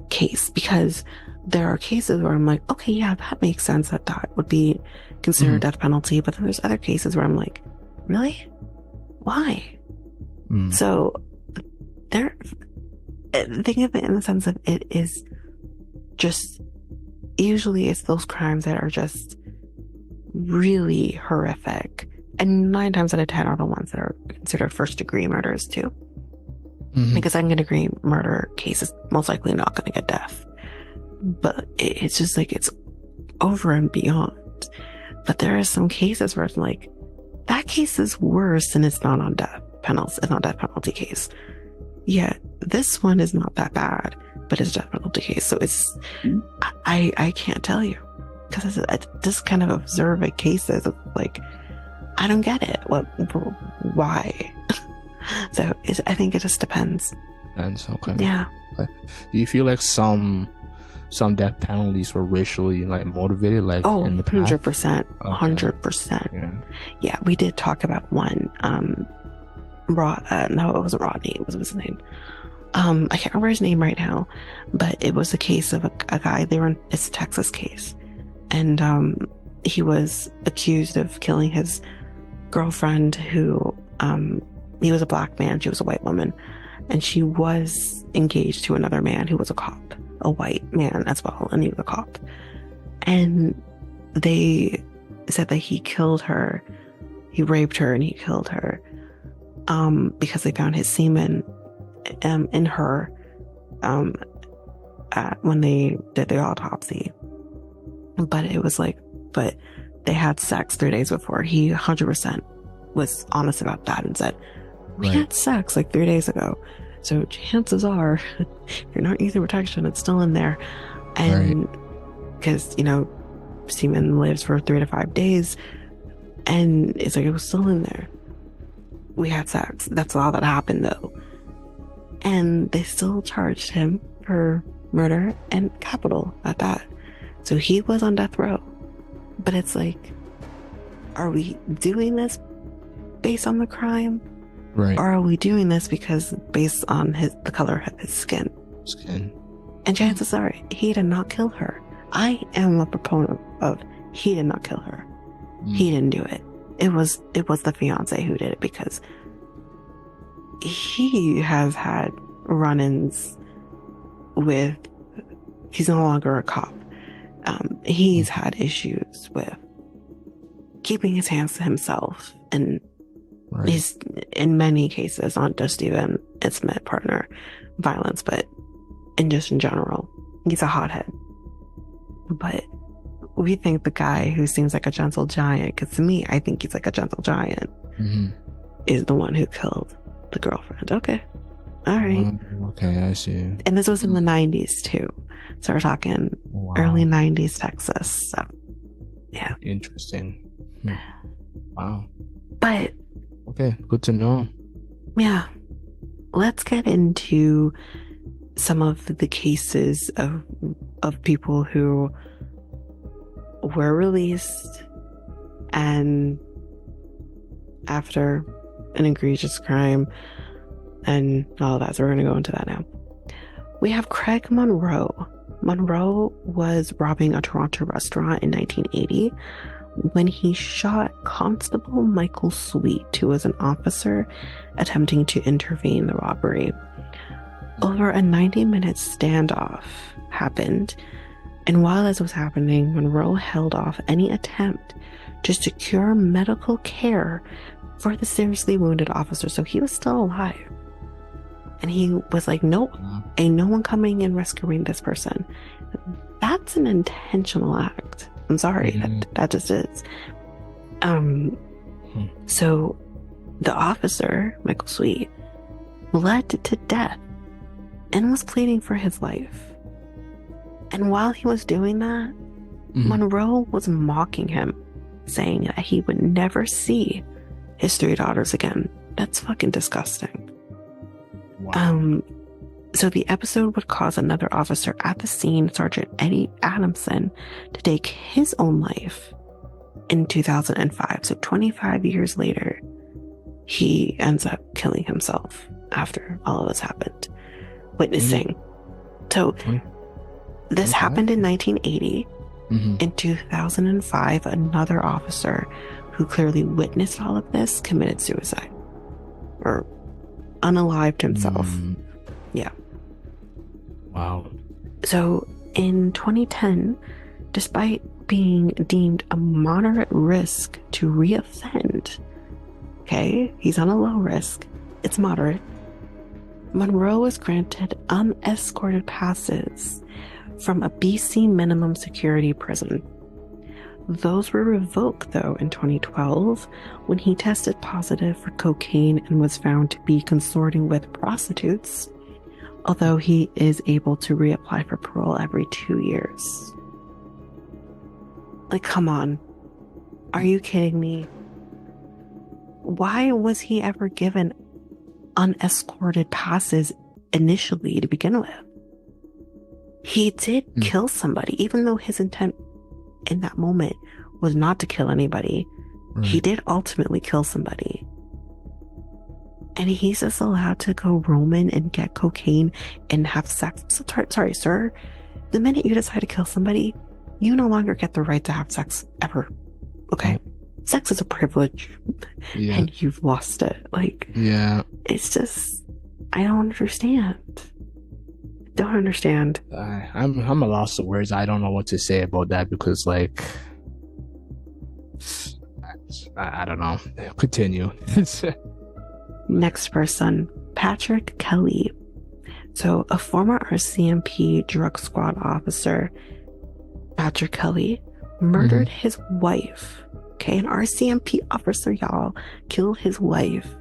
case, because there are cases where I'm like, okay, yeah, that makes sense that would be considered a death penalty, but then there's other cases where I'm like, really? Why? So think of it in the sense of it is just, usually it's those crimes that are just really horrific, and 9 times out of 10 are the ones that are considered first degree murders too. Because second degree murder case is most likely not going to get death, but it's just like it's over and beyond. But there are some cases where it's like, that case is worse and it's not on death penalty. It's not a death penalty case. Yeah, this one is not that bad, but it's a death penalty case. So it's, I can't tell you, because I just kind of observe cases of like, I don't get it. Why? So I think it just depends. Okay. Yeah. Okay. Do you feel like some death penalties were racially like motivated, like in the past? 100%. 100%. Yeah, we did talk about one. No, it wasn't Rodney. What was his name? I can't remember his name right now, but it was a case of a guy. It's a Texas case, and he was accused of killing his girlfriend, who he was a black man, she was a white woman, and she was engaged to another man who was a cop, a white man as well, and he was a cop. And they said that he killed her, he raped her, and he killed her because they found his semen in her when they did the autopsy. But it was like, but they had sex 3 days before. He 100% was honest about that and said, we had sex like 3 days ago. So chances are, if you're not using protection, it's still in there. And because, you know, semen lives for 3 to 5 days, and it's like, it was still in there. We had sex. That's all that happened, though. And they still charged him for murder and capital at that. So he was on death row. But it's like, are we doing this based on the crime? Right. Or are we doing this because based on the color of his skin? And chances are, he did not kill her. I am a proponent of he did not kill her. He didn't do it. It was the fiance who did it, because he has had run-ins with, he's no longer a cop. He's had issues with keeping his hands to himself, and he's in many cases, not just even intimate partner violence, but in general, he's a hothead. But we think the guy who seems like a gentle giant, because to me, I think he's like a gentle giant, is the one who killed the girlfriend. Okay. All right. Okay, I see. And this was in the 90s too. So we're talking early 90s Texas. So, yeah. Interesting. Wow. But okay, good to know. Yeah. Let's get into some of the cases of people who were released and after an egregious crime and all that. So we're going to go into that now. We have Craig Monroe. Monroe was robbing a Toronto restaurant in 1980 when he shot Constable Michael Sweet, who was an officer attempting to intervene in the robbery. Over a 90-minute standoff happened, and while this was happening, Monroe held off any attempt to secure medical care for the seriously wounded officer. So he was still alive. And he was like, nope, ain't no one coming and rescuing this person. That's an intentional act. I'm sorry, that just is. So the officer, Michael Sweet, bled to death and was pleading for his life. And while he was doing that, Monroe was mocking him, saying that he would never see his 3 daughters again. That's fucking disgusting. Wow. So the episode would cause another officer at the scene, Sergeant Eddie Adamson, to take his own life in 2005. So 25 years later, he ends up killing himself after all of this happened, witnessing. So this happened in 1980. In 2005, another officer who clearly witnessed all of this committed suicide or unalived himself. Yeah. Wow. So in 2010, despite being deemed a moderate risk to reoffend, okay, he's on a low risk, it's moderate, Monroe was granted unescorted passes from a BC minimum security prison. Those were revoked, though, in 2012 when he tested positive for cocaine and was found to be consorting with prostitutes, although he is able to reapply for parole every 2 years. Like, come on. Are you kidding me? Why was he ever given unescorted passes initially to begin with? He did kill somebody, even though his intent in that moment was not to kill anybody. He did ultimately kill somebody. And he's just allowed to go roaming and get cocaine and have sex. So, sorry, sir. The minute you decide to kill somebody, you no longer get the right to have sex ever. Okay? Sex is a privilege. Yeah. And you've lost it. Like, Yeah. it's just, I don't understand. Don't understand. I'm a loss of words. I don't know what to say about that because, like, I don't know. Continue. Next person, Patrick Kelly. So, a former RCMP drug squad officer, Patrick Kelly, murdered his wife. Okay, an RCMP officer, y'all, killed his wife.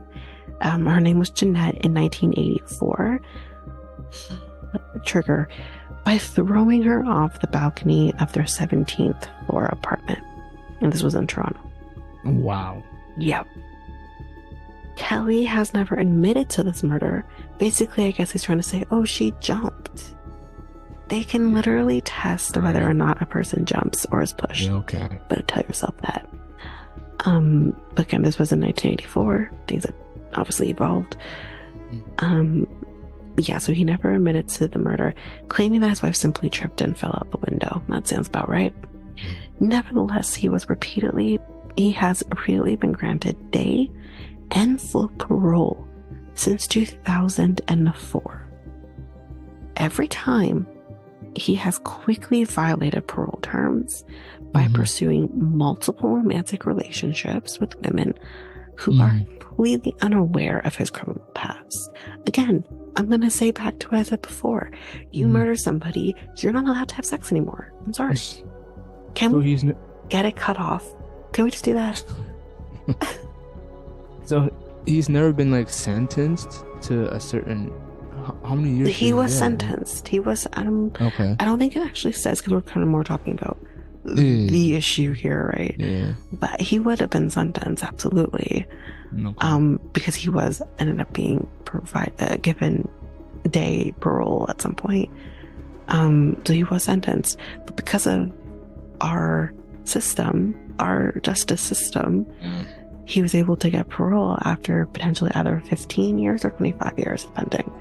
Her name was Jeanette in 1984. Trigger, by throwing her off the balcony of their 17th floor apartment. And this was in Toronto. Wow. Yep. Kelly has never admitted to this murder. Basically, I guess he's trying to say, oh, she jumped. They can literally test whether or not a person jumps or is pushed. Yeah, okay. But tell yourself that. But again, this was in 1984. Things have obviously evolved. Yeah, so he never admitted to the murder, claiming that his wife simply tripped and fell out the window. That sounds about right. Nevertheless, he has repeatedly been granted day and full parole since 2004. Every time, he has quickly violated parole terms by pursuing multiple romantic relationships with women who are completely unaware of his criminal past. Again, I'm going to say back to what I said before. You murder somebody, you're not allowed to have sex anymore. I'm sorry. Can we get it cut off? Can we just do that? So he's never been like sentenced to a certain how many years? He was sentenced. He was okay. I don't think it actually says because we're kind of more talking about the issue here, right? Yeah. But he would have been sentenced, absolutely. Okay. Because he was ended up being given day parole at some point. So he was sentenced, but because of our system, our justice system, he was able to get parole after potentially either 15 years or 25 years, depending.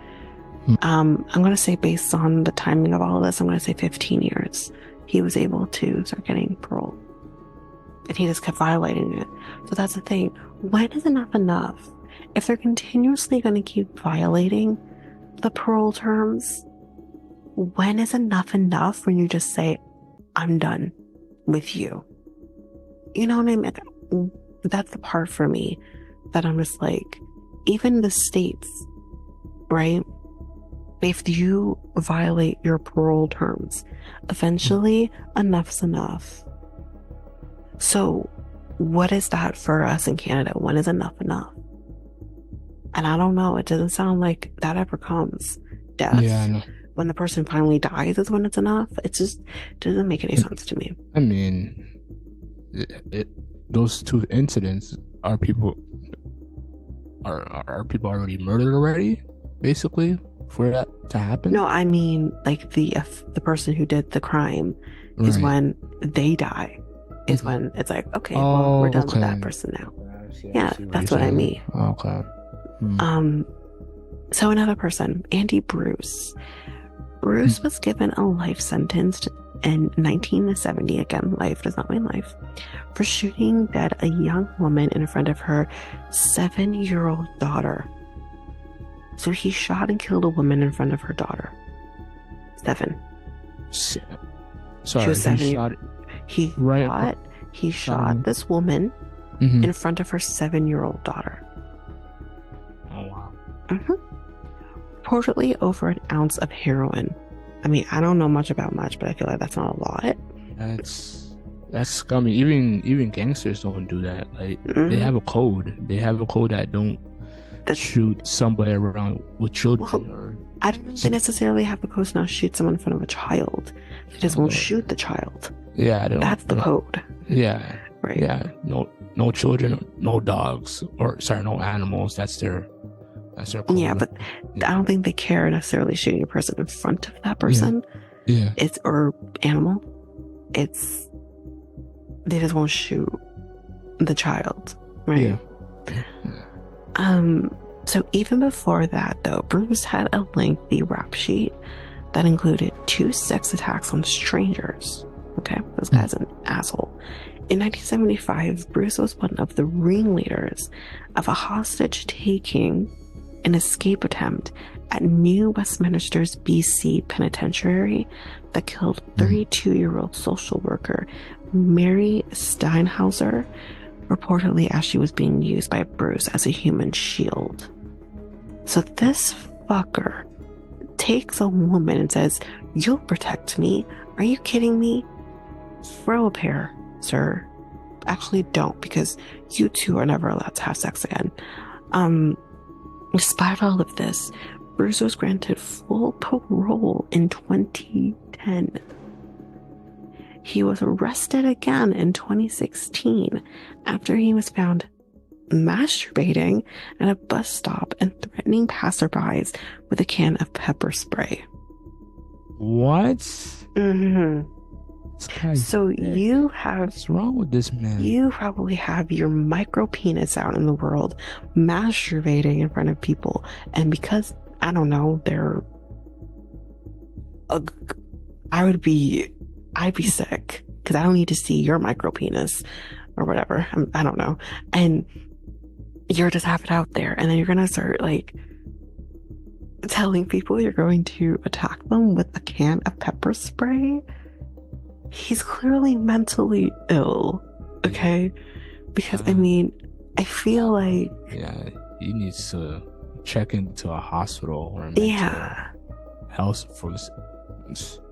I'm going to say based on the timing of all of this, I'm going to say 15 years. He was able to start getting parole. And he just kept violating it. So that's the thing. When is enough enough? If they're continuously going to keep violating the parole terms, when is enough enough when you just say, I'm done with you? You know what I mean? That's the part for me that I'm just like, even the states, right? If you violate your parole terms, eventually enough's enough. So what is that for us in Canada? When is enough enough? And I don't know. It doesn't sound like that ever comes. Death. Yeah, I know. When the person finally dies is when it's enough. It just doesn't make any sense to me. I mean, those two incidents are people already murdered already, basically, for that to happen? No, I mean, like the person who did the crime is when they die. Is when it's like, okay, well, we're done with that person now. Yeah, that's what I mean. Okay. So another person, Andy Bruce. Bruce was given a life sentence in 1970, again, life does not mean life, for shooting dead a young woman in front of her 7-year-old daughter. So he shot and killed a woman in front of her daughter. 7. Sorry, she was 7. He shot this woman in front of her 7-year-old daughter. Oh, wow. Reportedly over an ounce of heroin. I mean, I don't know much about much, but I feel like that's not a lot. That's scummy. Even gangsters don't do that. Like they have a code. They have a code that don't shoot somebody around with children. Well, I don't think they necessarily have the code to not shoot someone in front of a child. They just won't shoot the child. Yeah, that's the code. Yeah. Right. Yeah. No children, no dogs, no animals. That's their code. Yeah, but I don't think they care necessarily shooting a person in front of that person. Yeah. Or animal. They just won't shoot the child. Right. Yeah. So even before that, though, Bruce had a lengthy rap sheet that included 2 sex attacks on strangers. Okay, this guy's an asshole. In 1975, Bruce was one of the ringleaders of a hostage-taking and escape attempt at New Westminster's BC Penitentiary that killed 32-year-old social worker Mary Steinhauser, reportedly as she was being used by Bruce as a human shield. So this fucker takes a woman and says, "You'll protect me. Are you kidding me? Throw a pair, sir." Actually, don't, because you two are never allowed to have sex again. Despite all of this, Bruce was granted full parole in 2010. He was arrested again in 2016 after he was found masturbating at a bus stop and threatening passerbys with a can of pepper spray. What? So you have... What's wrong with this man? You probably have your micro penis out in the world, masturbating in front of people, and because, I don't know, they're... I'd be sick, because I don't need to see your micro penis, or whatever, I don't know, and you're just have it out there, and then you're gonna start, like, telling people you're going to attack them with a can of pepper spray? He's clearly mentally ill, okay? Because, I mean, I feel like... Yeah, he needs to check into a hospital or health for this.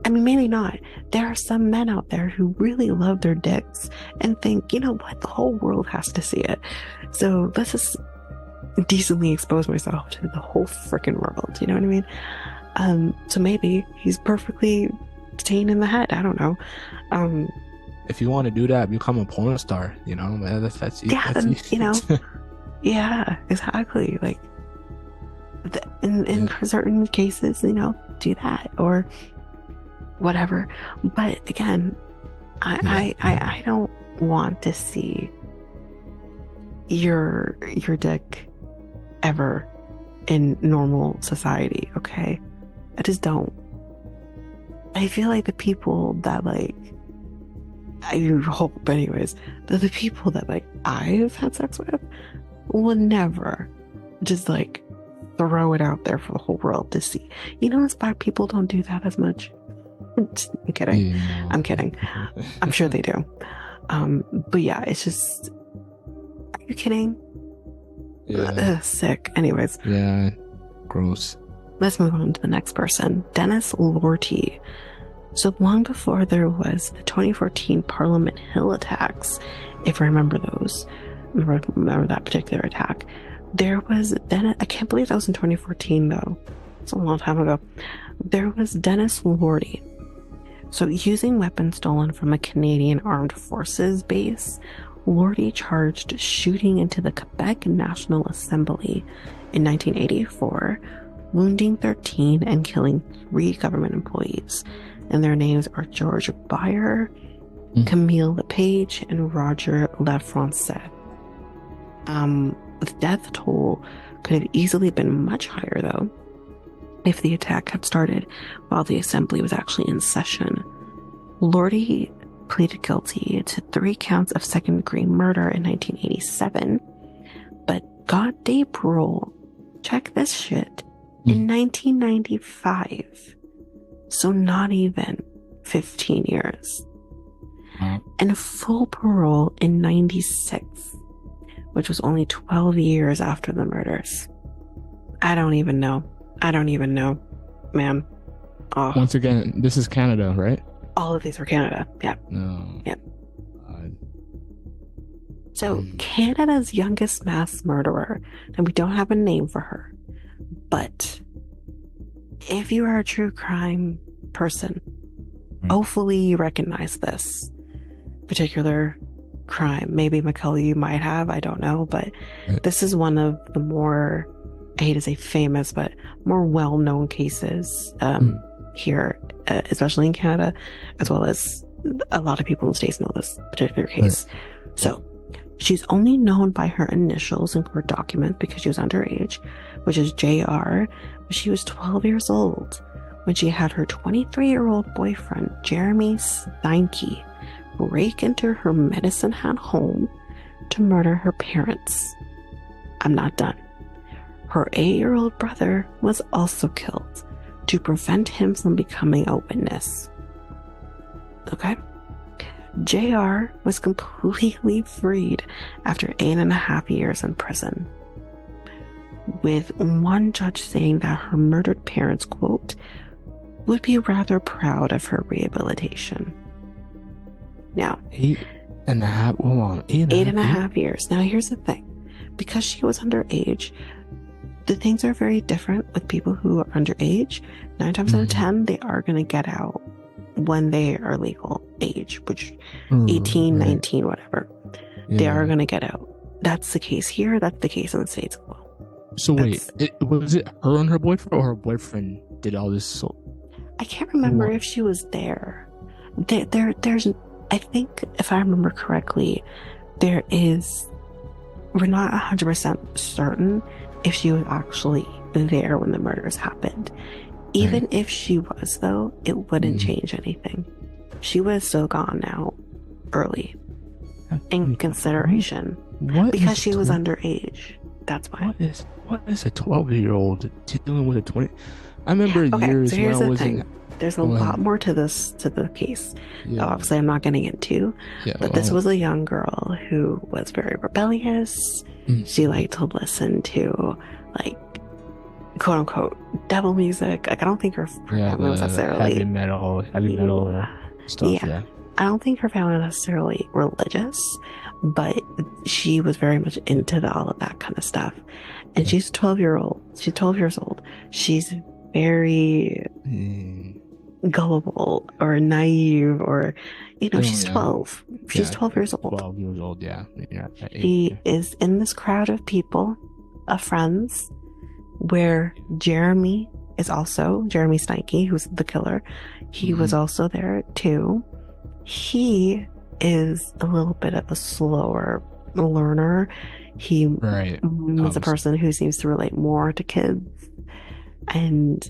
I mean, maybe not. There are some men out there who really love their dicks and think, you know what, the whole world has to see it. So let's just decently expose myself to the whole freaking world, you know what I mean? So maybe he's perfectly sane in the head. I don't know. If you want to do that, become a porn star, you know? That's you know, yeah, exactly. Like, in certain cases, you know, do that or whatever. But again, I don't want to see your dick ever in normal society, okay? I just don't. I feel like the people that, like, I hope anyways, that the people that, like, I've had sex with will never just, like, throw it out there for the whole world to see. You know, black people don't do that as much. I'm kidding. Yeah. I'm kidding. I'm sure they do. But yeah, it's just, are you kidding? Yeah. Sick. Anyways. Yeah. Gross. Let's move on to the next person, Dennis Lorty. So long before there was the 2014 Parliament Hill attacks, if I remember those, remember that particular attack, there was then, I can't believe that was in 2014 though. It's a long time ago. There was Dennis Lorty. So using weapons stolen from a Canadian Armed Forces base, Lorty charged shooting into the Quebec National Assembly in 1984, wounding 13 and killing 3 government employees. And their names are George Bayer, Camille Lepage, and Roger Lafrancais. The death toll could have easily been much higher, though, if the attack had started while the assembly was actually in session. Lorty pleaded guilty to 3 counts of second-degree murder in 1987, but got day parole, check this shit, in 1995. So not even 15 years. And full parole in 96, which was only 12 years after the murders. I don't even know, man. Oh. Once again, this is Canada, right? All of these are Canada. Yeah. No. Yeah. So Canada's youngest mass murderer, and we don't have a name for her, but if you are a true crime person, hopefully you recognize this particular crime. Maybe Mikel, you might have, I don't know, but this is one of the more, I hate to say famous, but more well-known cases here, especially in Canada, as well as a lot of people in the States know this particular case. So She's only known by her initials in court documents because she was underage, which is JR. She was 12 years old when she had her 23-year-old boyfriend, Jeremy Steinke, break into her Medicine Hat home to murder her parents. I'm not done. Her 8-year-old brother was also killed to prevent him from becoming a witness. Okay? JR was completely freed after 8.5 years in prison, with one judge saying that her murdered parents, quote, would be rather proud of her rehabilitation. Now, 8.5, hold on, 8.5 years. Now, here's the thing. Because she was underage, the things are very different with people who are underage. 9 times out of 10, they are going to get out when they are legal age, which 18, 19, whatever. Yeah. They are going to get out. That's the case here. That's the case in the States as well. So was it her and her boyfriend, or her boyfriend did all this? So I can't remember if she was there. There's, I think, if I remember correctly, we're not 100% certain if she was actually there when the murders happened. Even if she was, though, it wouldn't change anything. She was still gone now, early, in consideration. Because she was underage. That's why. What is a 12-year-old dealing with a 20? I remember years so when I was in. There's a lot more to the case. Yeah. Obviously, I'm not getting into. Yeah, but this was a young girl who was very rebellious. She liked to listen to, like, quote unquote devil music. Like, I don't think her family was necessarily heavy metal stuff. Yeah. I don't think her family was necessarily religious, but she was very much into all of that kind of stuff. And she's 12 years old. She's very gullible or naive, or she's 12. She's 12 years old. 12 years old, yeah. She is in this crowd of people, of friends, where Jeremy Steinke, who's the killer, he was also there too. He is a little bit of a slower learner. He was a person who seems to relate more to kids. And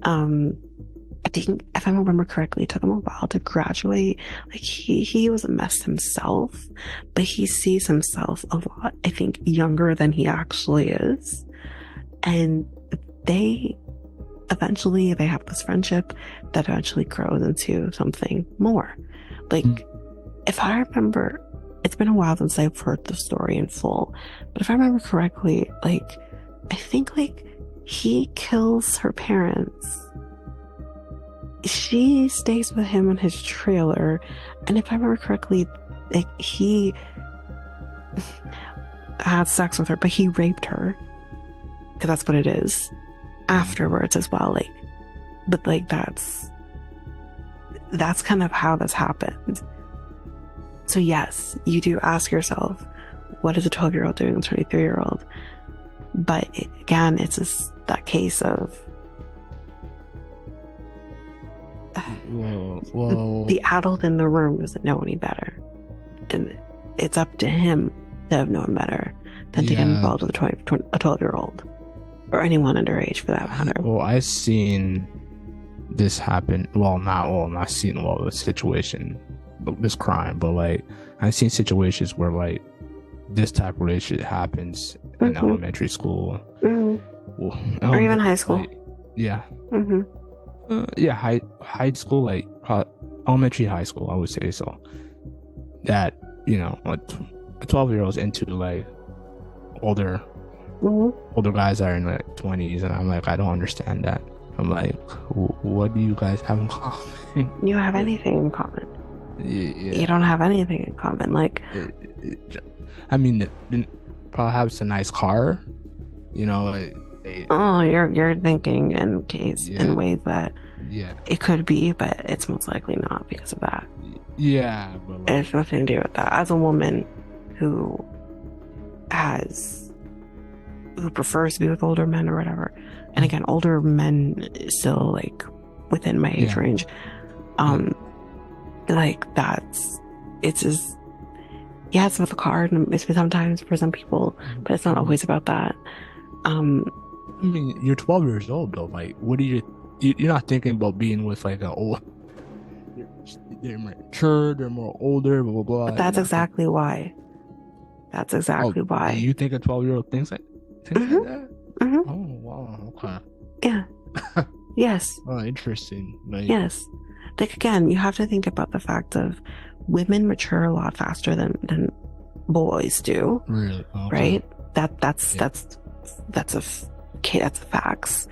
I think, if I remember correctly, it took him a while to graduate. Like, he was a mess himself, but he sees himself a lot, I think, younger than he actually is. And they have this friendship that eventually grows into something more. Like, if I remember, it's been a while since I've heard the story in full, but if I remember correctly, like, I think, like, he kills her parents. She stays with him in his trailer, and if I remember correctly, like, he had sex with her, but he raped her, because that's what it is, afterwards as well. Like, but, like, that's kind of how this happened. So yes, you do ask yourself, what is a 12-year-old doing with a 23-year-old? But again, it's just that case of the adult in the room doesn't know any better, and it's up to him to have known better than to get involved with a 12-year-old or anyone underage for that matter. Well, I've seen this happen. Not seen the situation, this crime, but, like, I've seen situations where, like, this type of relationship happens in elementary school, or even high school. Like, high school, like, elementary, high school, I would say. So that, like, a 12-year-old's into, like, older guys that are in, like, 20s, and I'm like, I don't understand that. I'm like, what do you guys have in common? You have anything in common. Yeah. You don't have anything in common. Like, I mean, perhaps a nice car, like, you're thinking in ways that it could be, but it's most likely not because of that. Yeah, but, like, it has nothing to do with that. As a woman who prefers to be with older men or whatever, and again, older men still, like, within my age range, like, it's just, Yeah, it's about the card, and it's sometimes for some people, but it's not always about that. I mean, you're 12 years old though. Like, what are you're not thinking about being with like a old. They're more mature. They're more older. Blah blah blah. But that's exactly why. That's exactly why. You think a 12-year-old thinks like that? Mm-hmm. Oh wow. Okay. Yeah. Yes. Oh, interesting. Like, yes. Like again, you have to think about the fact of women mature a lot faster than boys do. Really? Okay. Right? That's facts.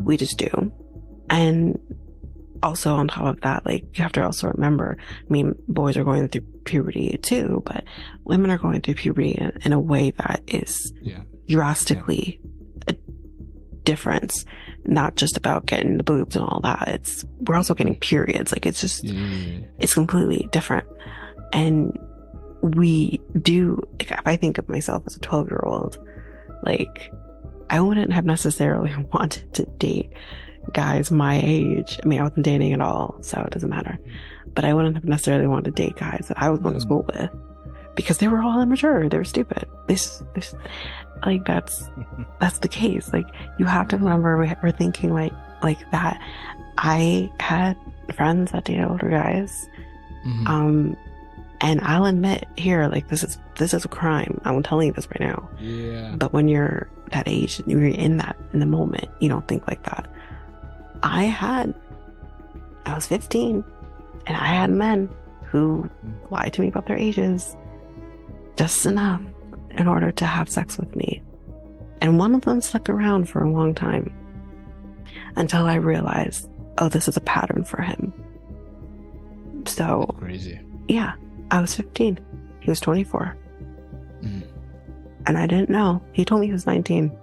We just do. And also on top of that, like you have to also remember, I mean, boys are going through puberty too, but women are going through puberty in a way that is drastically a difference. Not just about getting the boobs and all that. We're also getting periods. Like it's just it's completely different. And we do, like, if I think of myself as a 12-year-old, like I wouldn't have necessarily wanted to date guys my age. I mean, I wasn't dating at all, so it doesn't matter. But I wouldn't have necessarily wanted to date guys that I was going to school with because they were all immature. They were stupid. This like that's the case. Like you have to remember we're thinking like that. I had friends that dated older guys. And I'll admit here, like this is a crime. I'm telling you this right now. Yeah. But when you're that age, you're in the moment, you don't think like that. I was 15 and I had men who lied to me about their ages just enough in order to have sex with me. And one of them stuck around for a long time until I realized, oh, this is a pattern for him. So that's crazy. Yeah, I was 15. He was 24. And I didn't know. He told me he was 19.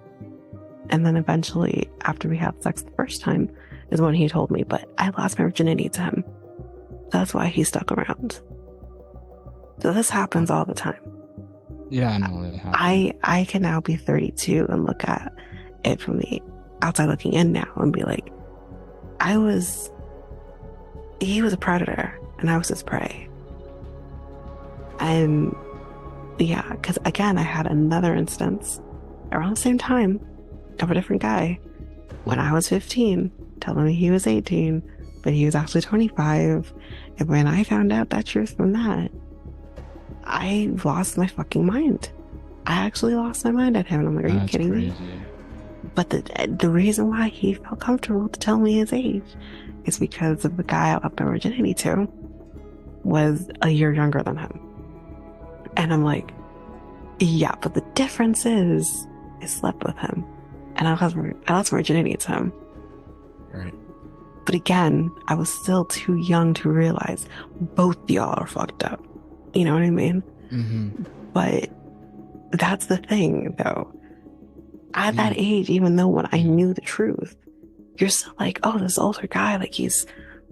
And then eventually, after we had sex the first time, is when he told me, but I lost my virginity to him. That's why he stuck around. So this happens all the time. Yeah, I know it happens. I can now be 32 and look at it from the outside looking in now and be like, he was a predator and I was his prey. And yeah, because again, I had another instance around the same time of a different guy when I was 15 telling me he was 18, but he was actually 25. And when I found out that truth from that, I lost my fucking mind. I actually lost my mind at him. And I'm like, are you kidding me? But the reason why he felt comfortable to tell me his age is because of the guy I left my virginity to was a year younger than him. And I'm like, yeah, but the difference is I slept with him and I lost virginity to him. Right. But again, I was still too young to realize both y'all are fucked up. You know what I mean? But that's the thing, though. At that age, even though when I knew the truth, you're still like, oh, this older guy, like he's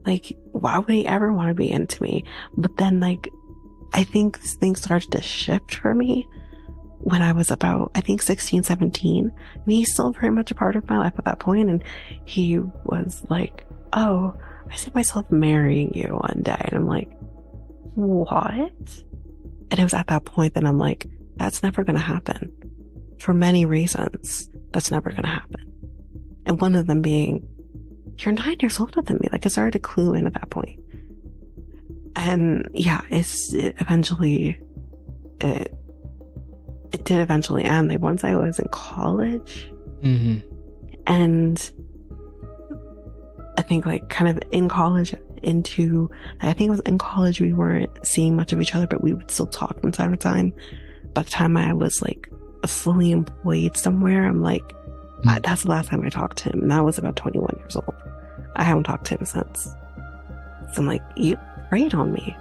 like, why would he ever want to be into me? But then, like, I think things started to shift for me when I was about, I think 16, 17. And he's still very much a part of my life at that point. And he was like, oh, I see myself marrying you one day. And I'm like, what? And it was at that point that I'm like, that's never going to happen. For many reasons, that's never going to happen. And one of them being, you're 9 years older than me. Like, I started to clue in at that point. And yeah, it did eventually end. Like, once I was in college, and I think like kind of in college I think it was in college, we weren't seeing much of each other, but we would still talk from time to time. By the time I was like fully employed somewhere, I'm like, that's the last time I talked to him. And I was about 21 years old. I haven't talked to him since. So I'm like, you preyed on me.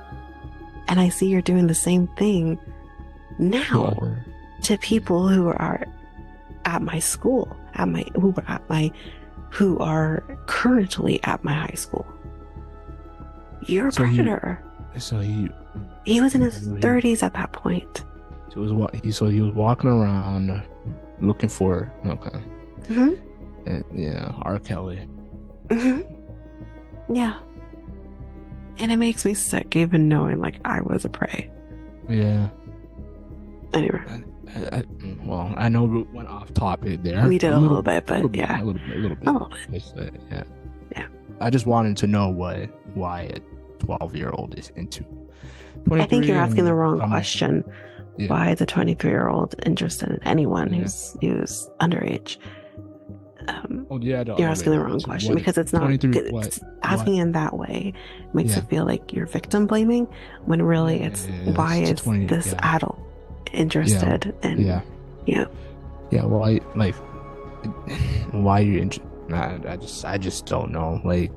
And I see you're doing the same thing now to people who are at my school, who are currently at my high school. You're a predator. He was in his 30s at that point. So he was walking around looking for R. Kelly. Yeah. And it makes me sick even knowing like I was a prey. Yeah. Anyway, well, I know we went off topic there. we did a little bit, but yeah, a little bit. a little bit. Yeah. Yeah. I just wanted to know why a 12-year-old is into. I think you're asking the wrong I'm- question. Yeah. Why is a 23-year-old interested in anyone who's underage? You're asking the wrong question because it's not 23, asking in that way makes it feel like you're victim blaming when really it's why is 20, this adult interested in well, why are you interested? I just don't know, like,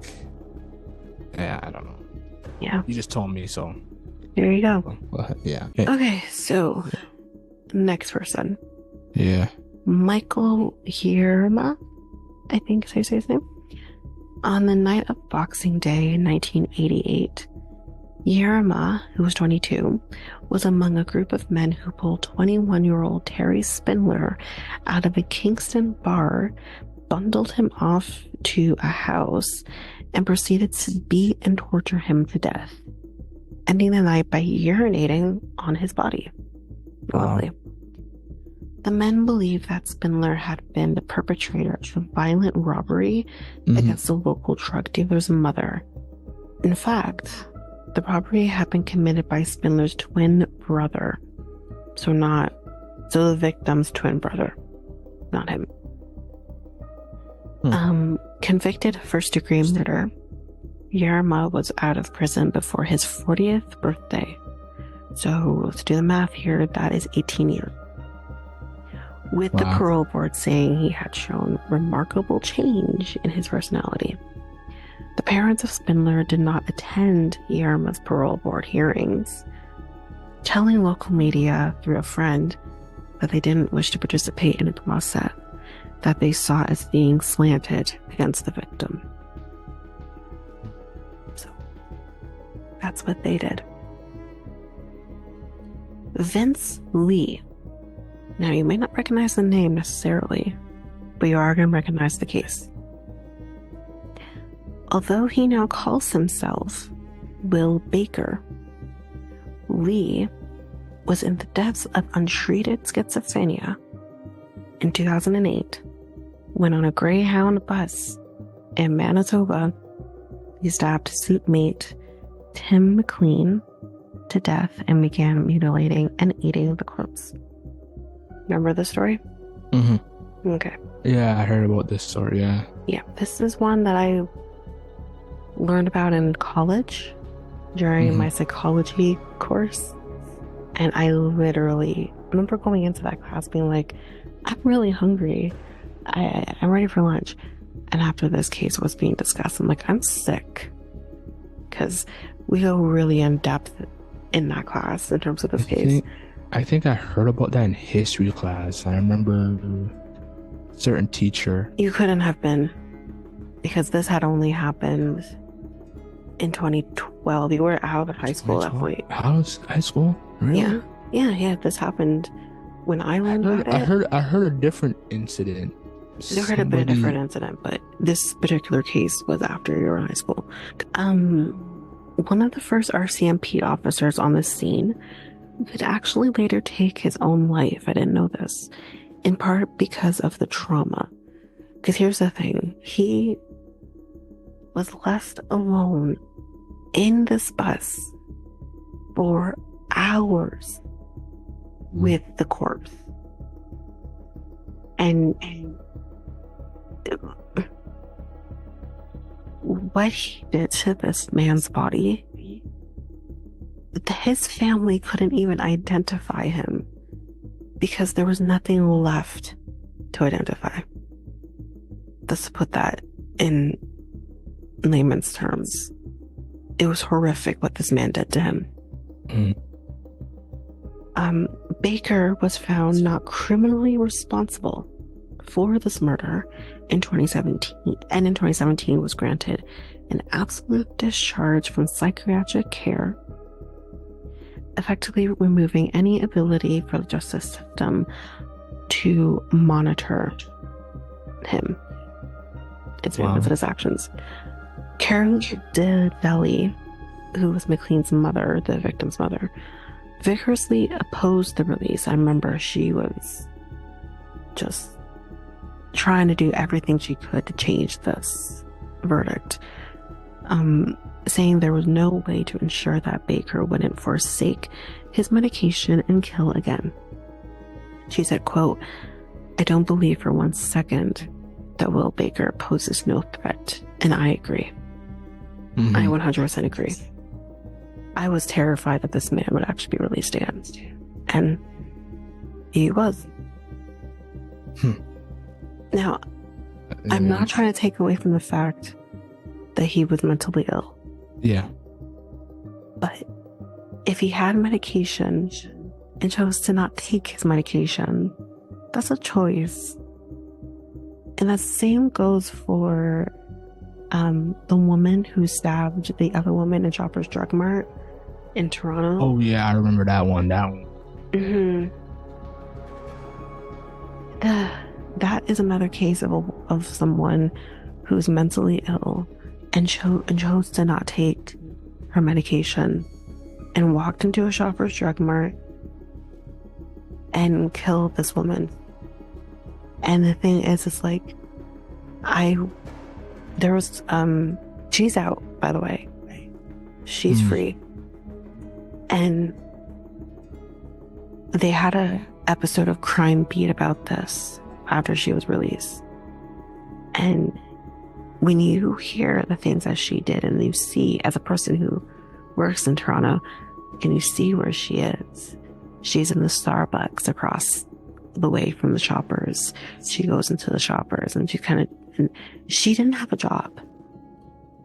I don't know. You just told me, so there you go. Yeah. Okay, so next person. Yeah. Mikel Hierma, I think is how you say his name. On the night of Boxing Day in 1988, Hierma, who was 22, was among a group of men who pulled 21-year-old Terry Spindler out of a Kingston bar, bundled him off to a house, and proceeded to beat and torture him to death, ending the night by urinating on his body. Lovely. The men believed that Spindler had been the perpetrator of a violent robbery against the local drug dealer's mother. In fact, the robbery had been committed by Spindler's twin brother. So the victim's twin brother, not him. Convicted of first-degree murder, Hierma was out of prison before his 40th birthday. So let's do the math here. That is 18 years. With the parole board saying he had shown remarkable change in his personality. The parents of Spindler did not attend Hierma's parole board hearings, telling local media through a friend that they didn't wish to participate in a process that they saw as being slanted against the victim. So that's what they did. Vince Lee. Now, you may not recognize the name necessarily, but you are going to recognize the case. Although he now calls himself Will Baker, Lee was in the depths of untreated schizophrenia in 2008 when on a Greyhound bus in Manitoba, he stabbed suitmate Tim McLean to death and began mutilating and eating the corpse. Remember the story? Okay. Yeah, I heard about this story, Yeah, this is one that I learned about in college during my psychology course. And I literally remember going into that class being like, I'm really hungry. I'm ready for lunch. And after this case was being discussed, I'm like, I'm sick. Because we go really in depth in that class in terms of this case. I think I heard about that in history class. I remember a certain teacher. You couldn't have been, because this had only happened in 2012. You were out of high school at that point. High school? Really? Yeah. This happened when I learned about it. I heard a different incident. There could have been a different incident, but this particular case was after you were in high school. One of the first RCMP officers on the scene could actually later take his own life. I didn't know this. In part because of the trauma. Because here's the thing. He was left alone in this bus for hours with the corpse. And what he did to this man's body, his family couldn't even identify him because there was nothing left to identify. Let's put that in layman's terms. It was horrific what this man did to him. Baker was found not criminally responsible for this murder in 2017, and in 2017 was granted an absolute discharge from psychiatric care, effectively removing any ability for the justice system to monitor him, its movements and his actions. Karen DeVelli, who was McLean's mother, the victim's mother, vigorously opposed the release. I remember she was just trying to do everything she could to change this verdict, saying there was no way to ensure that Baker wouldn't forsake his medication and kill again. She said, quote, "I don't believe for 1 second that Will Baker poses no threat, and I agree." Mhm. I 100% agree. I was terrified that this man would actually be released again, and he was. Now, I'm not trying to take away from the fact that he was mentally ill, Yeah. but if he had medication and chose to not take his medication, that's a choice. And the same goes for the woman who stabbed the other woman in Shoppers Drug Mart in Toronto. Oh yeah, I remember that one. That is another case of someone who's mentally ill and chose to not take her medication and walked into a Shoppers Drug Mart and killed this woman. And the thing is, it's like, she's out, by the way. She's free. And they had a episode of Crime Beat about this after she was released. And when you hear the things that she did, and you see, as a person who works in Toronto, and you see where she is, she's in the Starbucks across the way from the Shoppers. She goes into the Shoppers, and she didn't have a job.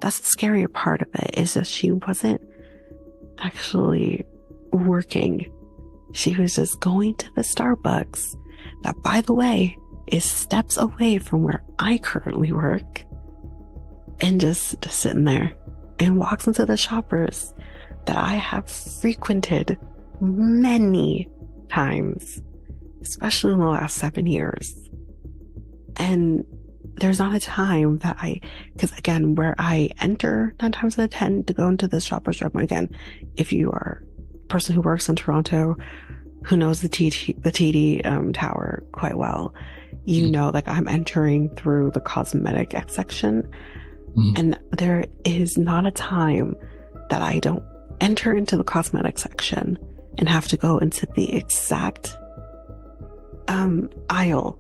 That's the scarier part of it, is that she wasn't actually working. She was just going to the Starbucks, that, by the way, is steps away from where I currently work, and just sitting there, and walks into the Shoppers that I have frequented many times, especially in the last 7 years. And there's not a time that because again, where I enter 9 times out of 10 to go into the Shoppers Drug Mart, again, if you are a person who works in Toronto, who knows the TD Tower quite well, you know, like, I'm entering through the cosmetic section, and there is not a time that I don't enter into the cosmetic section and have to go into the exact aisle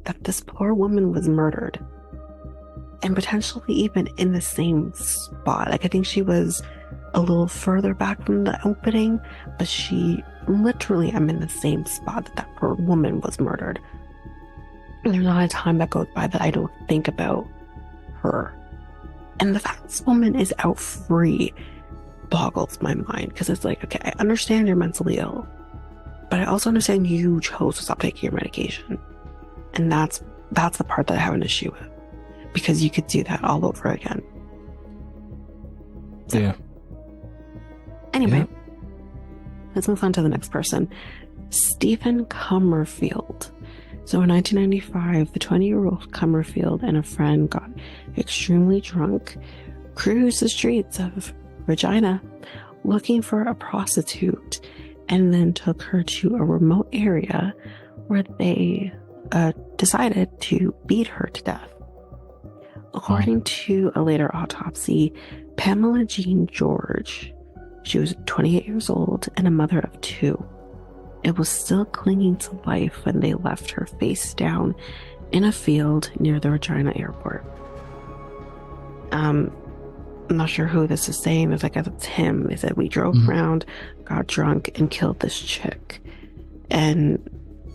that this poor woman was murdered, and potentially even in the same spot. Like, I think she was a little further back from the opening, but she literally, I'm in the same spot that poor woman was murdered. And there's not a time that goes by that I don't think about her. And the fact this woman is out free boggles my mind, because it's like, okay, I understand you're mentally ill, but I also understand you chose to stop taking your medication. And that's the part that I have an issue with, because you could do that all over again. So, yeah. Anyway, let's move on to the next person. Stephen Comerfield. So in 1995, the 20-year-old Comerfield and a friend got extremely drunk, cruised the streets of Regina looking for a prostitute, and then took her to a remote area where they decided to beat her to death. According to a later autopsy, Pamela Jean George, she was 28 years old and a mother of 2. It was still clinging to life when they left her face down in a field near the Regina airport. I'm not sure who this is saying. It's like, it's him. They said, we drove around, got drunk, and killed this chick. And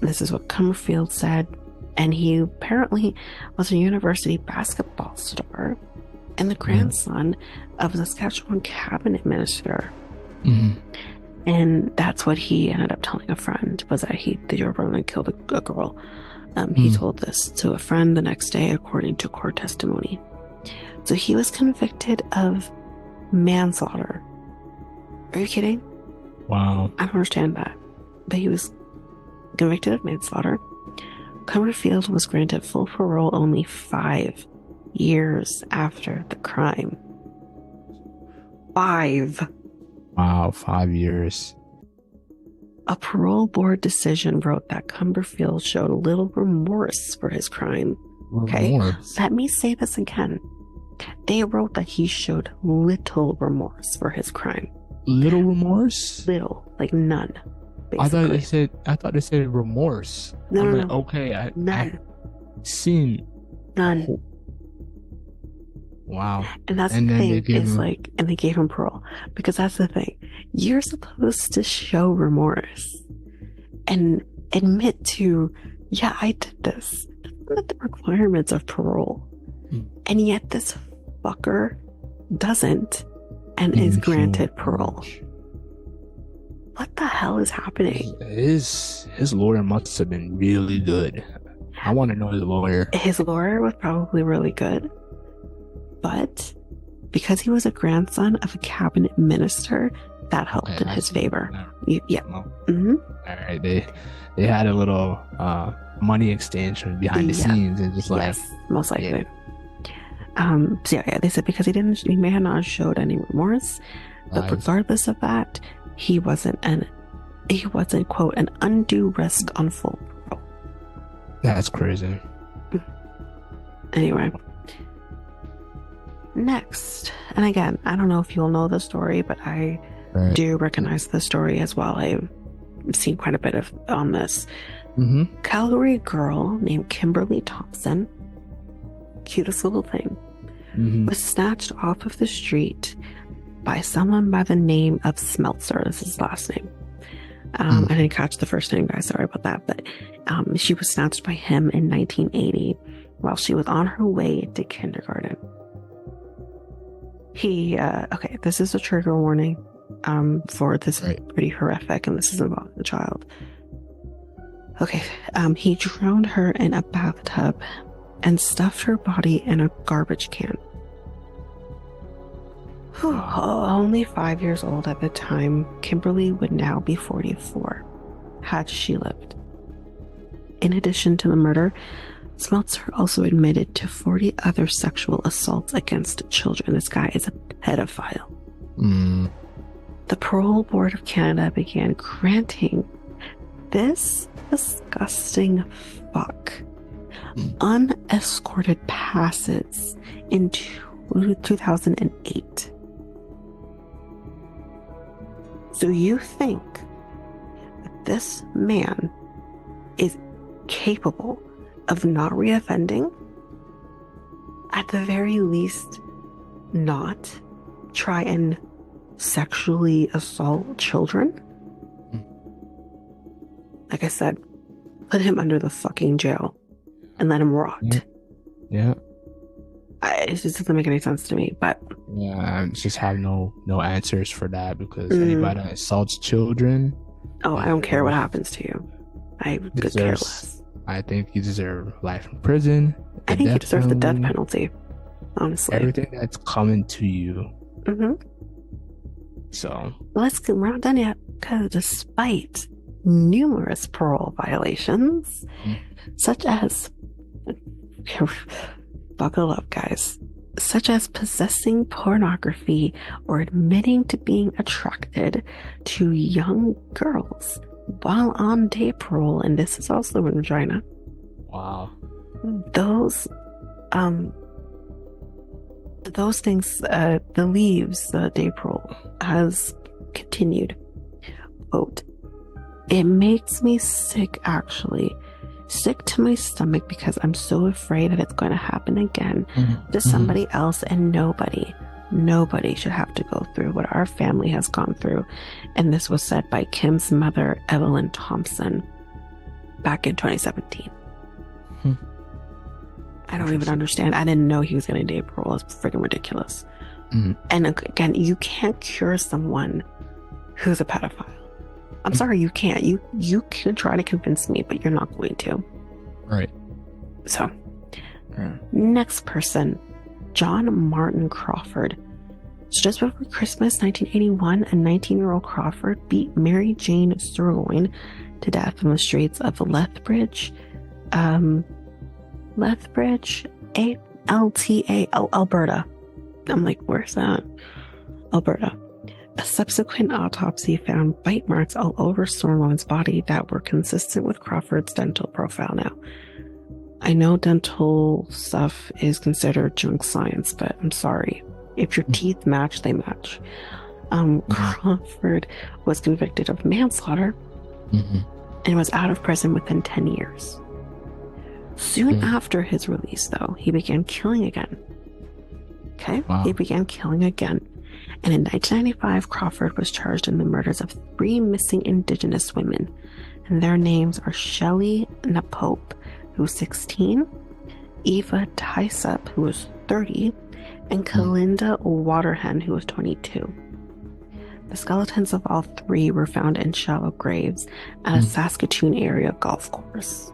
this is what Comerfield said. And he apparently was a university basketball star and the grandson of the Saskatchewan cabinet minister. And that's what he ended up telling a friend, was that he drove around and killed a girl. He told this to a friend the next day, according to court testimony. So he was convicted of manslaughter. Are you kidding? Wow. I don't understand that. But he was convicted of manslaughter. Comerfield was granted full parole only 5 years after the crime. 5. Wow, 5 years. A parole board decision wrote that Cumberfield showed little remorse for his crime. Okay, Remorse. let me say this again. They wrote that he showed little remorse for his crime. Little remorse? Little, like none. I thought Basically. they said remorse. No, I'm no, like, no. okay, I None. seen. None. Wow. And that's And the then they thing, gave is him- like, and they gave him parole. Because that's the thing. You're supposed to show remorse and admit to, yeah, I did this. That's not the requirements of parole. Mm. And yet this fucker doesn't and is granted parole. What the hell is happening? His lawyer must have been really good. I want to know his lawyer. His lawyer was probably really good, but because he was a grandson of a cabinet minister, that helped Okay, in I his see. favor. Yeah. Well, hmm all right, they had a little money exchange from behind the Yeah. scenes, and just like, Yes, most likely. So yeah, they said because he may have not showed any remorse, but Lies. regardless of that, he wasn't quote an undue risk on full parole. That's crazy. Anyway, next, and again, I don't know if you'll know the story, but I Right. do recognize the story as well. I've seen quite a bit of on this. Mm-hmm. Calgary girl named Kimberly Thompson, cutest little thing, Mm-hmm. was snatched off of the street by someone by the name of Smeltzer. This is his last name. I didn't catch the first name, guys. Sorry about that. But she was snatched by him in 1980 while she was on her way to kindergarten. Okay, this is a trigger warning for this Right. pretty horrific, and this is involving a child. Okay, he drowned her in a bathtub and stuffed her body in a garbage can. Only 5 years old at the time, Kimberly would now be 44, had she lived. In addition to the murder, Smeltzer also admitted to 40 other sexual assaults against children. This guy is a pedophile. Mm. The Parole Board of Canada began granting this disgusting fuck unescorted passes in 2008. So you think that this man is capable of not reoffending? At the very least, not try and sexually assault children? Like I said, put him under the fucking jail and let him rot. Yeah. It just doesn't make any sense to me, but Yeah, I just have no answers for that, because anybody that assaults children, I don't care what happens to you. I could care less. I think you deserve life in prison. I think you death deserve the death penalty, penalty, honestly. everything that's coming to you. hmm So We're not done yet, because despite numerous parole violations, such as, buckle up, guys, such as possessing pornography or admitting to being attracted to young girls while on day parole, and this is also in Regina. wow. Those things, the leaves, the day parole has continued. Quote, "It makes me sick, actually. Sick to my stomach, because I'm so afraid that it's going to happen again to somebody else, and nobody should have to go through what our family has gone through." And this was said by Kim's mother, Evelyn Thompson, back in 2017. I don't even understand. I didn't know he was getting day parole. It's freaking ridiculous. And again, you can't cure someone who's a pedophile. I'm sorry, you can't. You can try to convince me, but you're not going to. Right. So, next person, John Martin Crawford. So just before Christmas 1981, a 19-year-old Crawford beat Mary Jane Sirloin to death in the streets of Lethbridge, Alberta. I'm like, where's that? Alberta. A subsequent autopsy found bite marks all over Stormwoman's body that were consistent with Crawford's dental profile. Now, I know dental stuff is considered junk science, but I'm sorry. If your teeth match, they match. Crawford was convicted of manslaughter and was out of prison within 10 years. Soon after his release, though, he began killing again. Okay? Wow. He began killing again. And in 1995, Crawford was charged in the murders of 3 missing Indigenous women. And their names are Shelley Napope, who was 16, Eva Tysup, who was 30, and Kalinda Waterhen, who was 22. The skeletons of all 3 were found in shallow graves at a Saskatoon area golf course.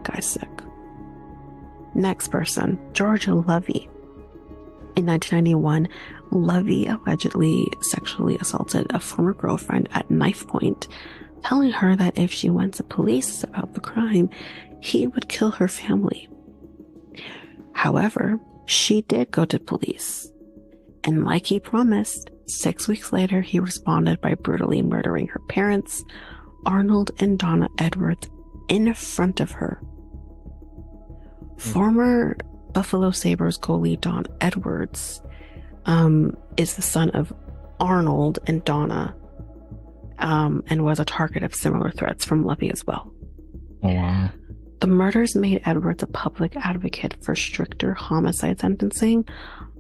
Guy's sick. Next person, Georgia Lovey. In 1991, Lovey allegedly sexually assaulted a former girlfriend at knife point, telling her that if she went to police about the crime, he would kill her family. However, she did go to police. And like he promised, 6 weeks later, he responded by brutally murdering her parents, Arnold and Donna Edwards, in front of her. Former Buffalo Sabres goalie Don Edwards is the son of Arnold and Donna, and was a target of similar threats from Lovey as well. Oh, wow. The murders made Edwards a public advocate for stricter homicide sentencing,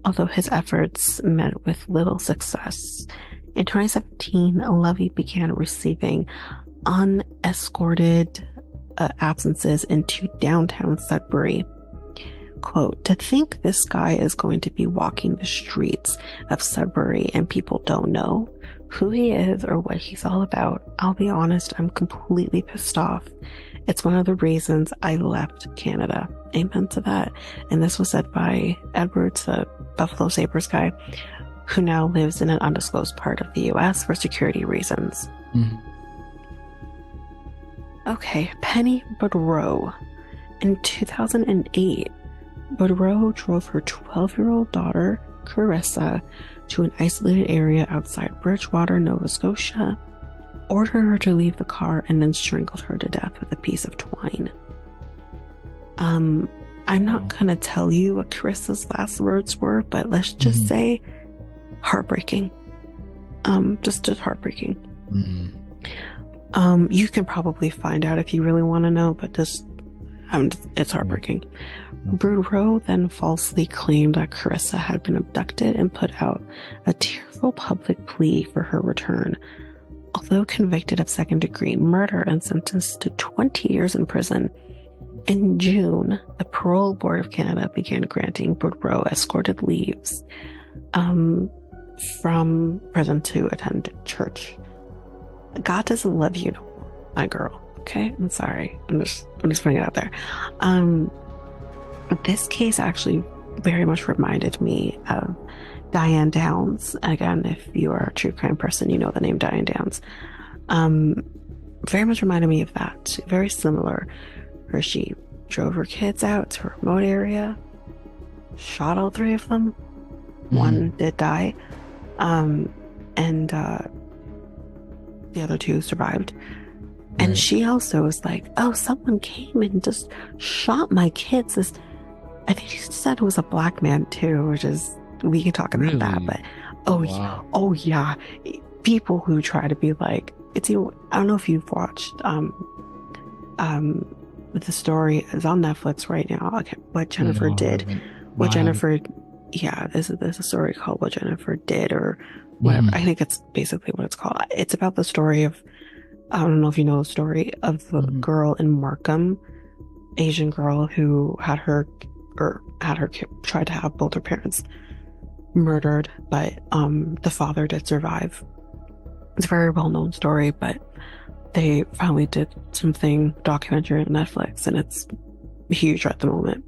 although his efforts met with little success. In 2017, Lovey began receiving unescorted absences into downtown Sudbury. Quote, "To think this guy is going to be walking the streets of Sudbury and people don't know who he is or what he's all about. I'll be honest, I'm completely pissed off. It's one of the reasons I left Canada." Amen to that. And this was said by Edwards, the Buffalo Sabres guy, who now lives in an undisclosed part of the US for security reasons. Okay, Penny Boudreau. In 2008, Boudreau drove her 12-year-old daughter, Carissa, to an isolated area outside Bridgewater, Nova Scotia, ordered her to leave the car, and then strangled her to death with a piece of twine. I'm not gonna tell you what Carissa's last words were, but let's just say heartbreaking. Just heartbreaking. You can probably find out if you really want to know, but it's heartbreaking. Boudreau then falsely claimed that Carissa had been abducted and put out a tearful public plea for her return. Although convicted of second-degree murder and sentenced to 20 years in prison, in June, the Parole Board of Canada began granting Boudreau escorted leaves from prison to attend church. God doesn't love you no more, my girl. Okay, I'm sorry. I'm just putting it out there. This case actually very much reminded me of Diane Downs. Again, if you are a true crime person, you know the name Diane Downs. Very much reminded me of that. Very similar, where she drove her kids out to a remote area, shot all 3 of them. One did die, and the other 2 survived. And she also was like, "Oh, someone came and just shot my kids." I think she said it was a black man too, which is, we can talk about that. But oh yeah, people who try to be like, it's, you know, I don't know if you've watched the story is on Netflix right now. Okay, what Jennifer did. What Jennifer, yeah, there's a story called What Jennifer Did, or whatever. I think it's basically what it's called. It's about the story of, I don't know if you know the story of the girl in Markham, Asian girl who had her kid, tried to have both her parents murdered, but the father did survive. It's a very well-known story, but they finally did something documentary on Netflix, and it's huge at the moment.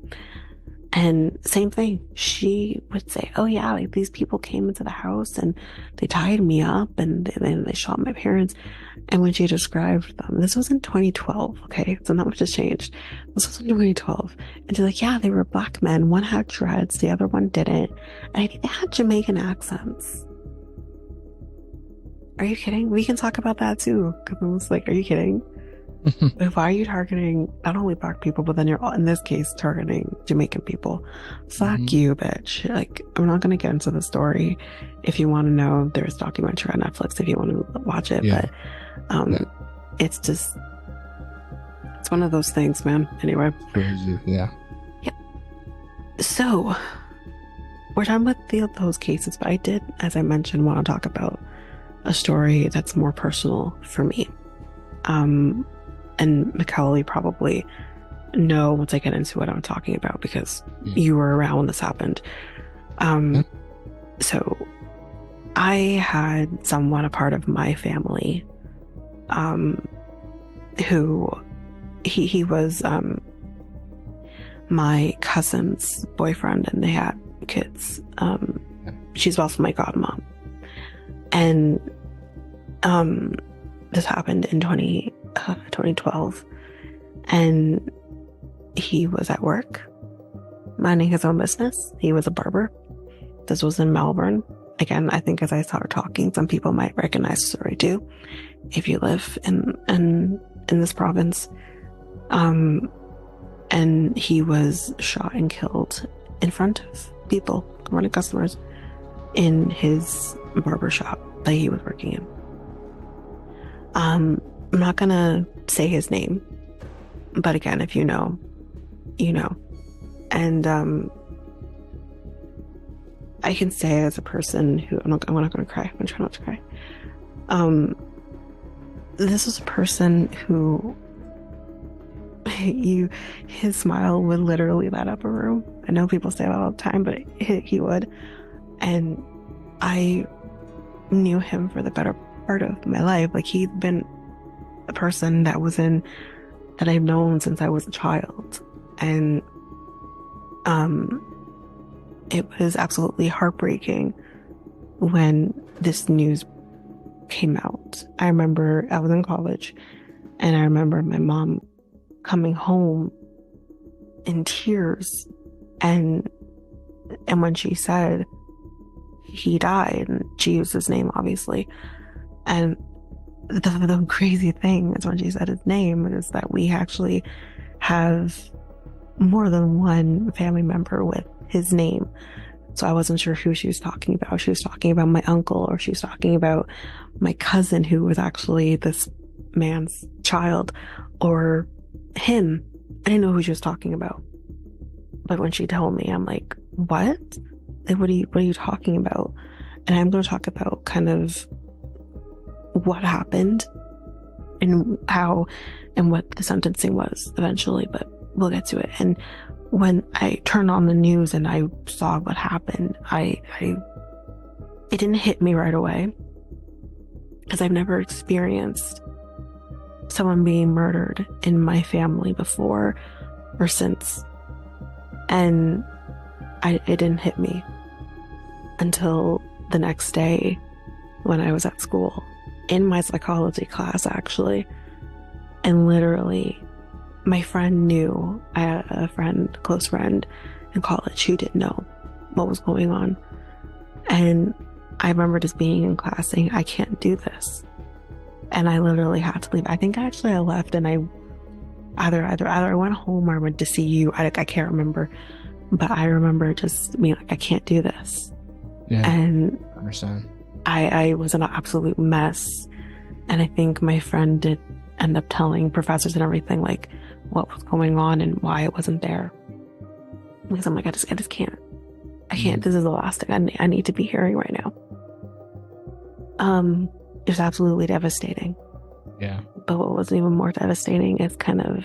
And same thing, she would say, "Oh yeah, like these people came into the house and they tied me up and then they shot my parents." And when she described them, this was in 2012, okay? So not much has changed. This was in 2012. And she's like, "Yeah, they were black men. One had dreads, the other one didn't. And I think they had Jamaican accents." Are you kidding? We can talk about that too. Because I was like, are you kidding? Like, why are you targeting not only black people, but then you're, in this case, targeting Jamaican people? Fuck you, bitch. Like, I'm not going to get into the story. If you want to know, there's a documentary on Netflix if you want to watch it. Yeah. But it's just, it's one of those things, man. Anyway. Crazy. Yeah. So, we're done with those cases, but I did, as I mentioned, want to talk about a story that's more personal for me. And Mikel, you probably know once I get into what I'm talking about because you were around when this happened. So I had someone, a part of my family, who he was my cousin's boyfriend, and they had kids. She's also my godmom. And this happened in 2012, and he was at work minding his own business. He was a barber. This was in Melbourne. Again, I think as I started talking, some people might recognize the story too, if you live in this province. And he was shot and killed in front of people, in front of customers, in his barber shop that he was working in. I'm not gonna say his name, but again, if you know, you know. And I can say as a person who I'm not gonna cry. I'm gonna try not to cry. This was a person who his smile would literally light up a room. I know people say that all the time, but he would. And I knew him for the better part of my life. Like, he'd been a person that I've known since I was a child. And it was absolutely heartbreaking when this news came out. I remember I was in college, and I remember my mom coming home in tears, and when she said he died, and she used his name obviously, and the crazy thing is when she said his name is that we actually have more than one family member with his name. So I wasn't sure who she was talking about. She was talking about my uncle, or she was talking about my cousin who was actually this man's child, or him. I didn't know who she was talking about. But when she told me, I'm like, what? Like, what are you talking about? And I'm going to talk about kind of what happened and how and what the sentencing was eventually, but we'll get to it. And when I turned on the news and I saw what happened, it didn't hit me right away, because I've never experienced someone being murdered in my family before or since. And it didn't hit me until the next day when I was at school, in my psychology class actually. And literally, my friend knew. I had a friend, close friend in college, who didn't know what was going on. And I remember just being in class saying, I can't do this. And I literally had to leave. I think actually I left, and I either I went home or I went to see you. I can't remember. But I remember just being like, I can't do this. Yeah. And I understand. I was an absolute mess. And I think my friend did end up telling professors and everything, like, what was going on and why I wasn't there. Because I'm like, I just can't. I can't. This is the last thing I need to be hearing right now. It was absolutely devastating. Yeah. But what was even more devastating is kind of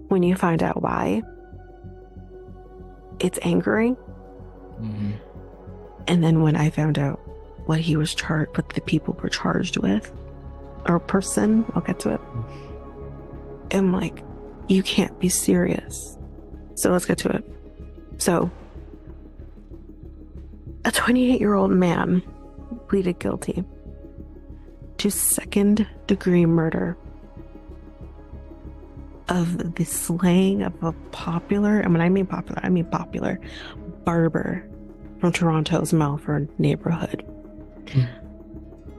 when you find out why, it's angering. Mm-hmm. And then when I found out what he was charged, what the people were charged with, or person, I'll get to it. I'm like, you can't be serious. So let's get to it. So, a 28-year-old man pleaded guilty to second-degree murder of the slaying of a popular, and when I mean popular, barber from Toronto's Melbourne neighborhood.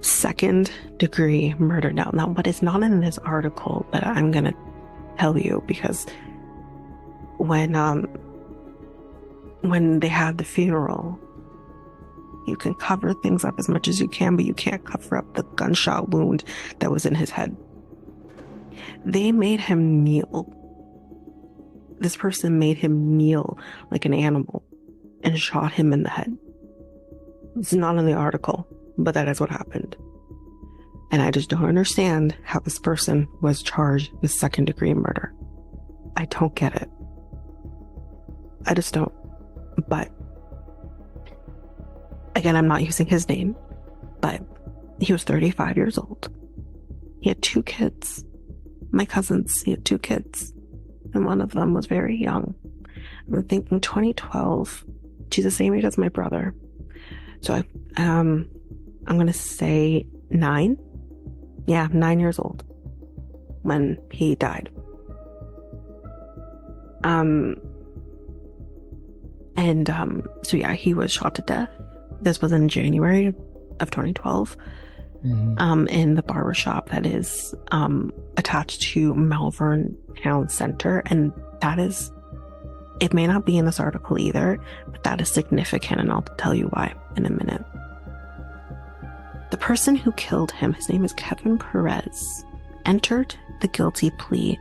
second degree murder. Now, what is not in this article, but I'm gonna tell you, because when they had the funeral, you can cover things up as much as you can, but you can't cover up the gunshot wound that was in his head. They made him kneel. This person made him kneel like an animal and shot him in the head. It's not in the article, but that is what happened. And I just don't understand how this person was charged with second degree murder. I don't get it. I just don't. But again, I'm not using his name, but he was 35 years old. He had 2 kids. My cousins, he had 2 kids, and one of them was very young. I'm thinking 2012. She's the same age as my brother. So I'm going to say 9. Yeah, 9 years old when he died. So yeah, he was shot to death. This was in January of 2012. In the barber shop that is attached to Malvern Town Center. And that is, it may not be in this article either, but that is significant, and I'll tell you why in a minute. The person who killed him, his name is Kevin Perez, entered the guilty plea,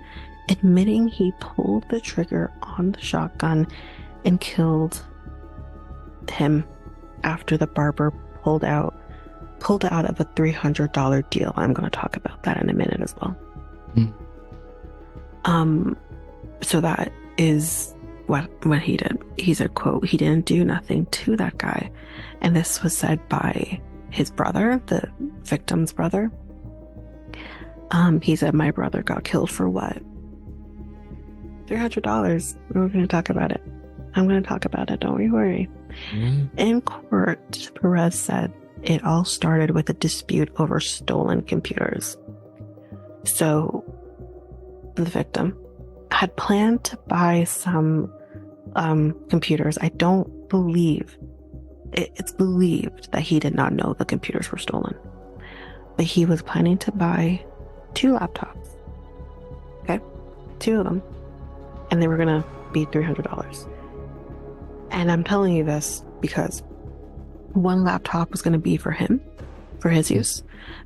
admitting he pulled the trigger on the shotgun and killed him after the barber pulled out of a $300 deal. I'm going to talk about that in a minute as well. So that is what he did. He said, quote, he didn't do nothing to that guy. And this was said by his brother, the victim's brother. He said, my brother got killed for what? $300. We're going to talk about it. I'm going to talk about it. Don't you worry. In court, Perez said it all started with a dispute over stolen computers. So the victim had planned to buy some computers. I don't believe it's believed that he did not know the computers were stolen, but he was planning to buy 2 laptops. Okay, 2 of them, and they were gonna be $300. And I'm telling you this because one laptop was going to be for him, for his use.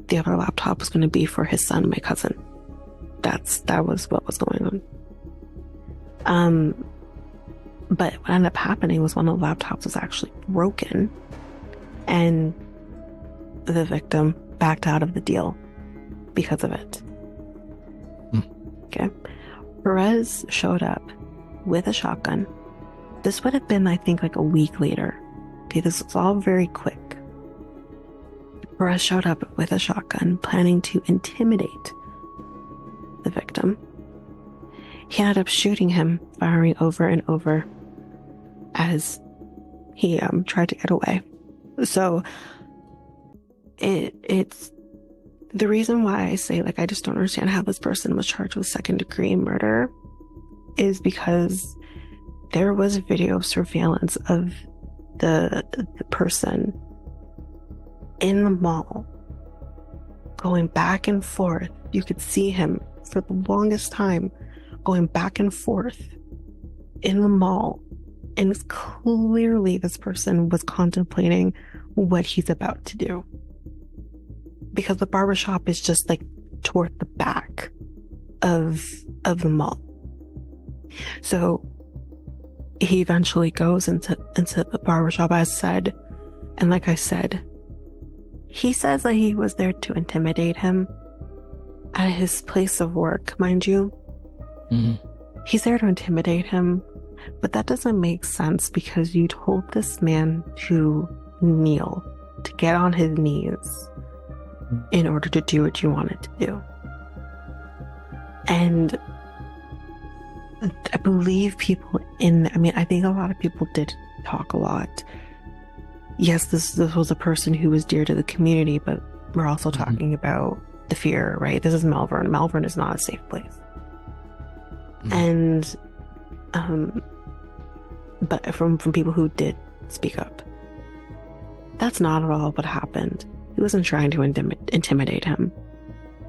The other laptop was going to be for his son, my cousin. That was what was going on. But what ended up happening was one of the laptops was actually broken, and the victim backed out of the deal because of it. Okay. Perez showed up with a shotgun. This would have been, I think, like a week later. Okay, this was all very quick. Perez showed up with a shotgun, planning to intimidate the victim. He ended up shooting him, firing over and over as he tried to get away. So it's the reason why I say, like, I just don't understand how this person was charged with second degree murder is because there was video surveillance of the person in the mall going back and forth. You could see him for the longest time going back and forth in the mall, and it's clearly this person was contemplating what he's about to do, because the barbershop is just like toward the back of the mall. So he eventually goes into the barbershop, as said, and like I said, he says that he was there to intimidate him at his place of work, mind you. He's there to intimidate him, but that doesn't make sense because you told this man to kneel, to get on his knees in order to do what you wanted to do. And I believe people I think a lot of people did talk a lot. Yes, this was a person who was dear to the community, but we're also talking about the fear, right? This is Malvern. Malvern is not a safe place. And but from people who did speak up, that's not at all what happened. He wasn't trying to intimidate him.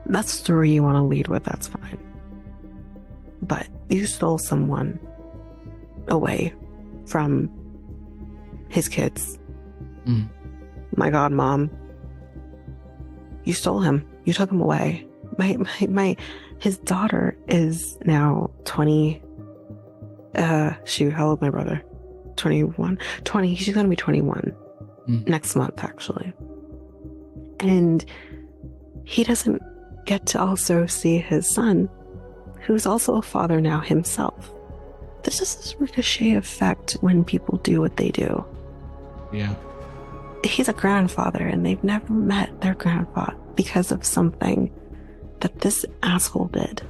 That's the story you want to lead with, that's fine. But you stole someone away from his kids. My God, Mom. You stole him. You took him away. His daughter is now 20. How old my brother? 21. 20. She's gonna be 21 next month, actually. And he doesn't get to also see his son, who's also a father now himself. There's just this ricochet effect when people do what they do. Yeah. He's a grandfather, and they've never met their grandfather because of something that this asshole did.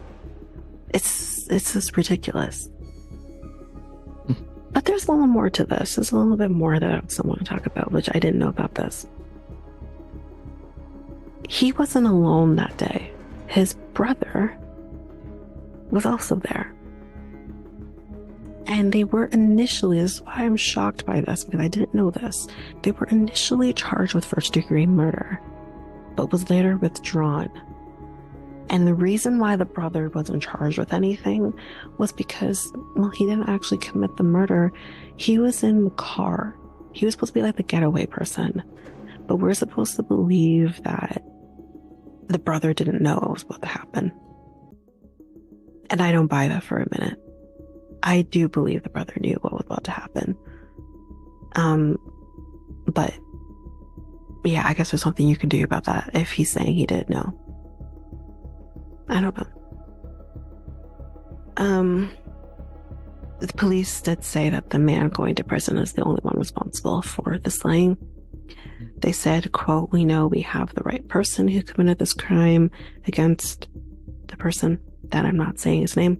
It's just ridiculous. But there's a little more to this. There's a little bit more that I also want to talk about, which I didn't know about this. He wasn't alone that day. His brother was also there. And they were initially, this is why I'm shocked by this, because I didn't know this. They were initially charged with first-degree murder, but was later withdrawn. And the reason why the brother wasn't charged with anything was because, well, he didn't actually commit the murder. He was in the car. He was supposed to be like the getaway person. But we're supposed to believe that the brother didn't know what was about to happen. And I don't buy that for a minute. I do believe the brother knew what was about to happen. But yeah, I guess there's something you can do about that if he's saying he didn't know. I don't know. The police did say that the man going to prison is the only one responsible for the slaying. They said, quote, "We know we have the right person who committed this crime against the person," that I'm not saying his name.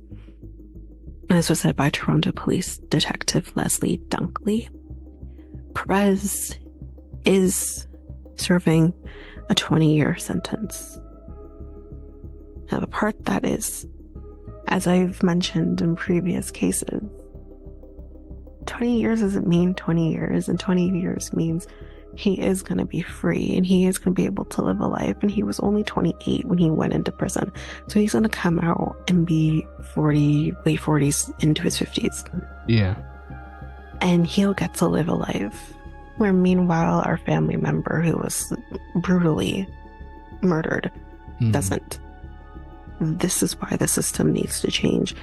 And this was said by Toronto Police Detective Leslie Dunkley. Perez is serving a 20-year sentence. Now, the part that is, as I've mentioned in previous cases, 20 years doesn't mean 20 years, and 20 years means he is going to be free and he is going to be able to live a life. And he was only 28 when he went into prison. So he's going to come out and be 40, late 40s into his 50s. Yeah. And he'll get to live a life where meanwhile our family member who was brutally murdered doesn't. This is why the system needs to change.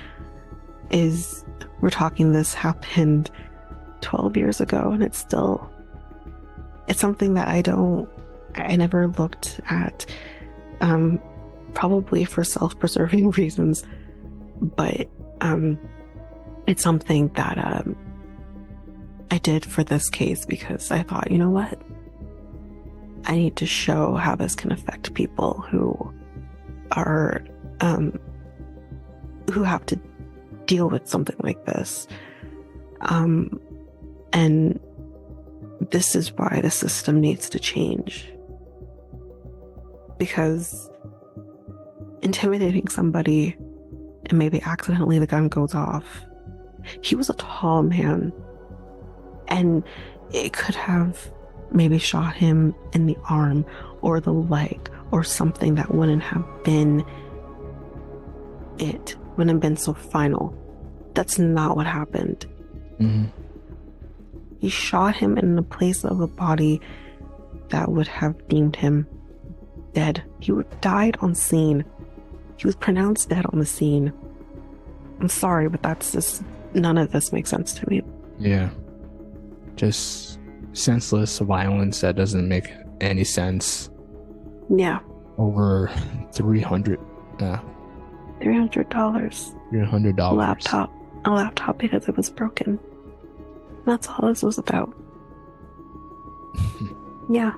We're talking, this happened 12 years ago and it's something that I never looked at, probably for self-preserving reasons, but it's something that I did for this case because I thought, you know what? I need to show how this can affect people who are who have to deal with something like this. And this is why the system needs to change. Because intimidating somebody and maybe accidentally the gun goes off. He was a tall man, and it could have maybe shot him in the arm or the leg or something that wouldn't have been so final. That's not what happened. He shot him in a place of a body that would have deemed him dead. He died on scene. He was pronounced dead on the scene. I'm sorry, but that's just, none of this makes sense to me. Yeah. Just senseless violence that doesn't make any sense. Yeah. Over $300. $300. A laptop because it was broken. That's all this was about. Yeah.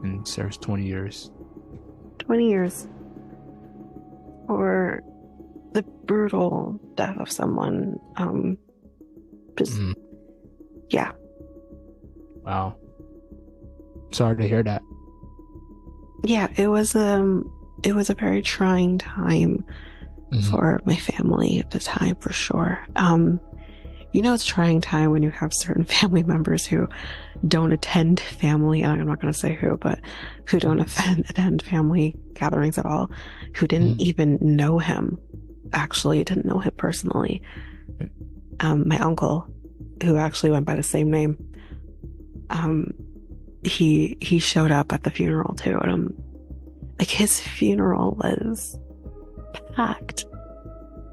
And serves 20 years. 20 years. For the brutal death of someone. Yeah. Wow. Sorry to hear that. Yeah, it was a very trying time for my family at the time, for sure. you know, it's a trying time when you have certain family members who don't attend family, I'm not going to say who, but who don't attend family gatherings at all, who didn't even know him, actually didn't know him personally. My uncle, who actually went by the same name, he showed up at the funeral too, and like his funeral was packed.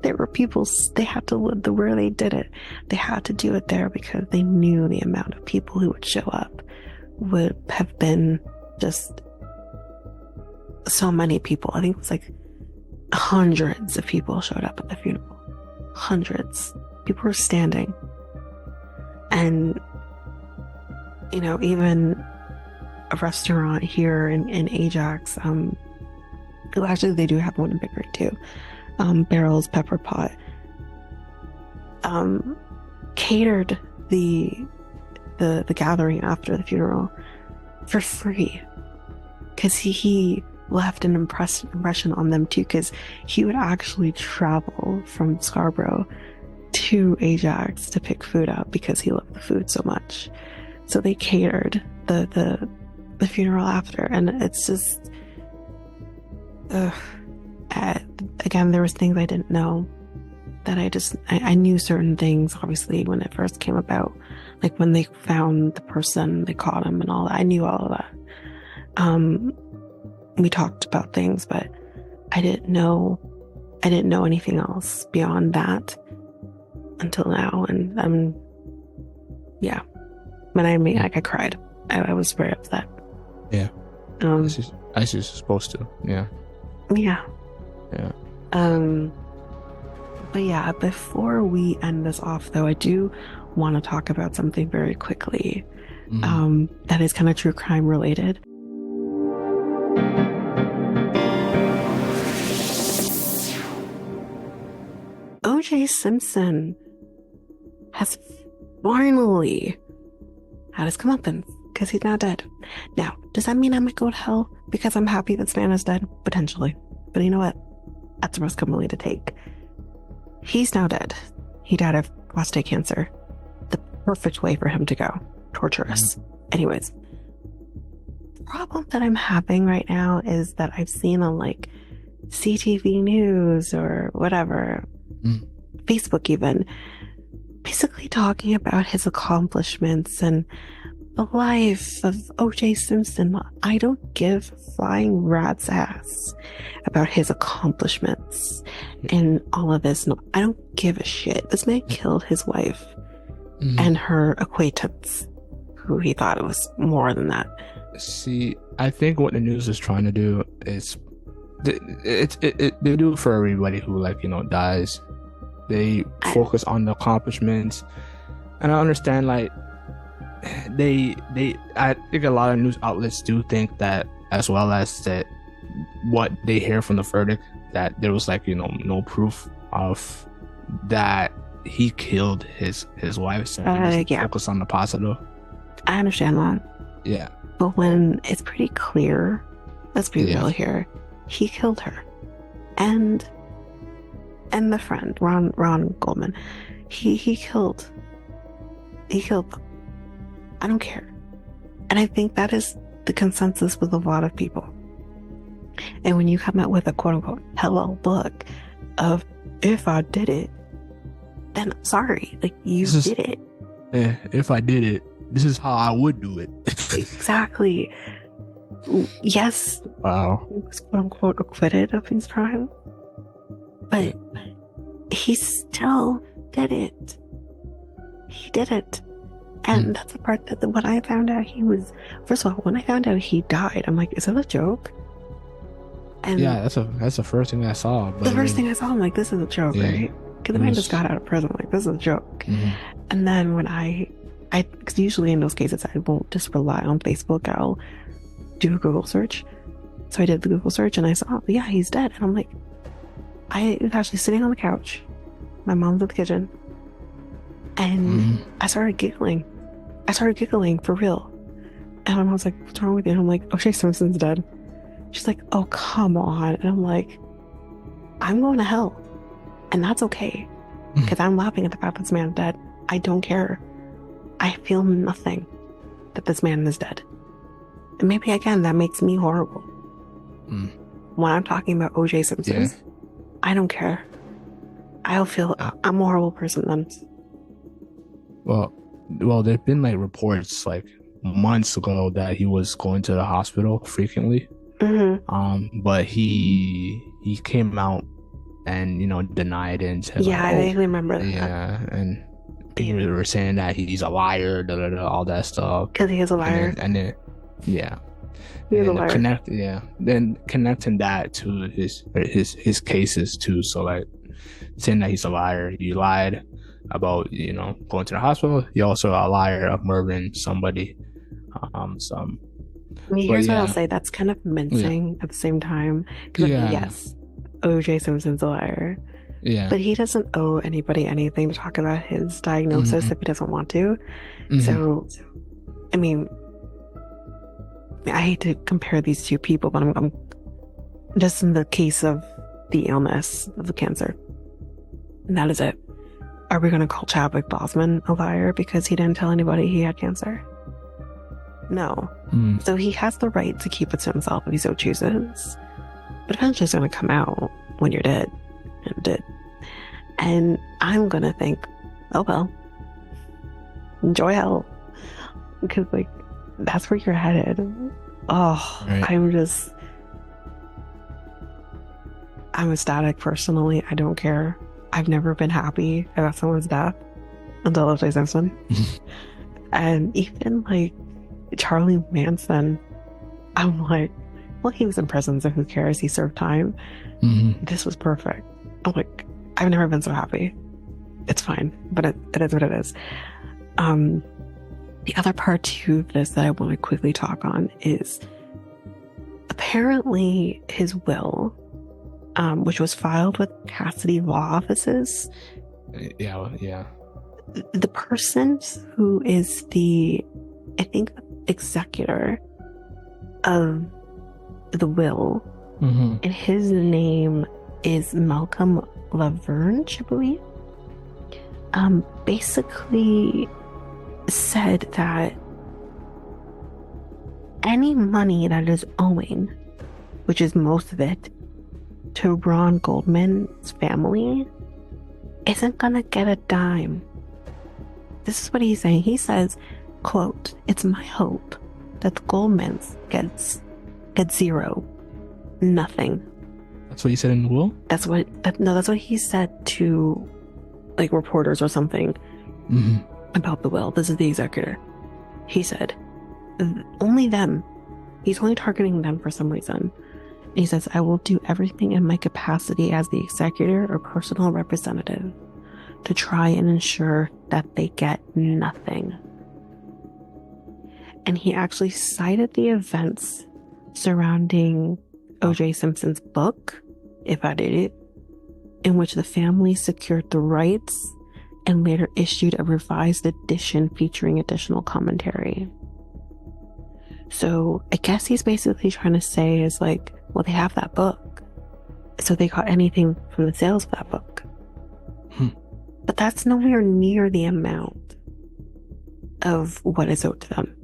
There were people, they had to live where they did it. They had to do it there because they knew the amount of people who would show up would have been just so many people. I think it was like hundreds of people showed up at the funeral. Hundreds. People were standing. And, you know, even a restaurant here in Ajax, actually they do have one in Pickering too. Barrel's Pepper Pot, catered the gathering after the funeral for free, because he left an impression on them too, because he would actually travel from Scarborough to Ajax to pick food up because he loved the food so much. So they catered the funeral after, and it's just again, there was things I didn't know that I knew certain things, obviously, when it first came about, like when they found the person, they caught him and all that. I knew all of that. We talked about things, but I didn't know anything else beyond that until now. And yeah, when I cried. I was very upset. Yeah. I was supposed to. Yeah. Yeah. Yeah. But yeah, before we end this off, though, I do want to talk about something very quickly. That is kind of true crime related. O.J. Simpson has finally had his comeuppance because he's now dead. Now, does that mean I might go to hell because I'm happy that this man is dead? Potentially. But you know what? That's a risk I'm willing to take. He's now dead. He died of prostate cancer. The perfect way for him to go. Torturous. Anyways, the problem that I'm having right now is that I've seen on like CTV News or whatever, Facebook even, basically talking about his accomplishments and the life of O.J. Simpson. I don't give a flying rat's ass about his accomplishments and all of this. No, I don't give a shit. This man killed his wife and her acquaintance, who he thought it was more than that. See, I think what the news is trying to do is they do it for everybody who, like, you know, dies. They focus on the accomplishments, and I understand, like, I think a lot of news outlets do think that, as well as that what they hear from the verdict, that there was, like, you know, no proof of that he killed his wife. So focus on the positive. I understand that. Yeah. But when it's pretty clear, let's be real here, he killed her. And the friend, Ron Goldman, he killed them. I don't care. And I think that is the consensus with a lot of people. And when you come out with a quote-unquote hello book of, if I did it, then sorry, like, you did it. Yeah, if I did it, this is how I would do it. Exactly. Yes. Wow. He was quote-unquote acquitted of his crime. But he still did it. He did it. And that's the part that when I found out first of all, when I found out he died, I'm like, is that a joke? And yeah, that's the first thing I saw. But the first thing I saw, I'm like, this is a joke, right? Because the man just got out of prison. I'm like, this is a joke. And then when because usually in those cases, I won't just rely on Facebook. I'll do a Google search. So I did the Google search and I saw, yeah, he's dead. And I'm like, I was actually sitting on the couch. My mom's in the kitchen. And I started giggling. For real. And my mom's like, what's wrong with you? And I'm like, O.J. Simpson's dead. She's like, oh, come on. And I'm like, I'm going to hell. And that's okay. Because I'm laughing at the fact that this man's dead. I don't care. I feel nothing that this man is dead. And maybe, again, that makes me horrible. When I'm talking about O.J. Simpson, I don't care. I'll feel I'm a horrible person then. Well, there've been like reports like months ago that he was going to the hospital frequently. But he came out and denied it and said, I vaguely remember that. Yeah, and people were saying that he's a liar, all that stuff. Because he is a liar. And then he is a liar. Then connecting that to his cases too. So like saying that he's a liar, you lied about going to the hospital. You're also a liar of murdering somebody. Here's what I'll say. That's kind of mincing at the same time. Because yes, O.J. Simpson's a liar. Yeah. But he doesn't owe anybody anything to talk about his diagnosis if he doesn't want to. So, I mean, I hate to compare these two people, but I'm just in the case of the illness of the cancer. And that is it. Are we going to call Chadwick Boseman a liar because he didn't tell anybody he had cancer? No. So he has the right to keep it to himself if he so chooses. But eventually it's going to come out when you're dead. And dead. And I'm going to think, oh well, enjoy hell. Because like, that's where you're headed. Oh, right. I'm ecstatic personally. I don't care. I've never been happy about someone's death until O.J. Simpson. And even like Charlie Manson, I'm like, well, he was in prison, so who cares? He served time. This was perfect. I'm like, I've never been so happy. It's fine, but it is what it is. The other part to this that I want to quickly talk on is apparently his will, which was filed with Cassidy Law Offices. Yeah. The person who is the executor of the will, and his name is Malcolm Laverne, I believe. Basically said that any money that is owing, which is most of it, to Ron Goldman's family isn't gonna get a dime. This is what he's saying. He says, quote, "It's my hope that the Goldmans gets zero. Nothing." That's what he said in the will? That's what he said to like reporters or something about the will. This is the executor. He said, only them. He's only targeting them for some reason. And he says, "I will do everything in my capacity as the executor or personal representative to try and ensure that they get nothing." And he actually cited the events surrounding O.J. Simpson's book, If I Did It, in which the family secured the rights and later issued a revised edition featuring additional commentary. So I guess he's basically trying to say is like, well, they have that book, so they got anything from the sales of that book. But that's nowhere near the amount of what is owed to them.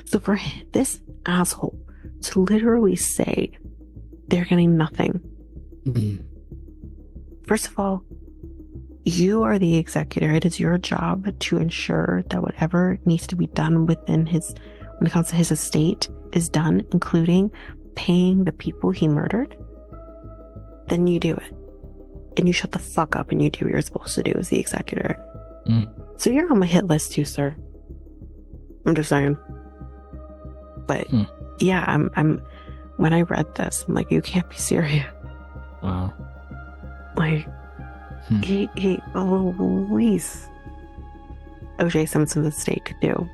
So for this asshole to literally say they're getting nothing. First of all, you are the executor. It is your job to ensure that whatever needs to be done when it comes to his estate is done, including paying the people he murdered. Then you do it. And you shut the fuck up and you do what you're supposed to do as the executor. So you're on my hit list too, sir. I'm just saying. But yeah, I'm when I read this, I'm like, you can't be serious. Wow. Like, least O.J. Simpson's estate could do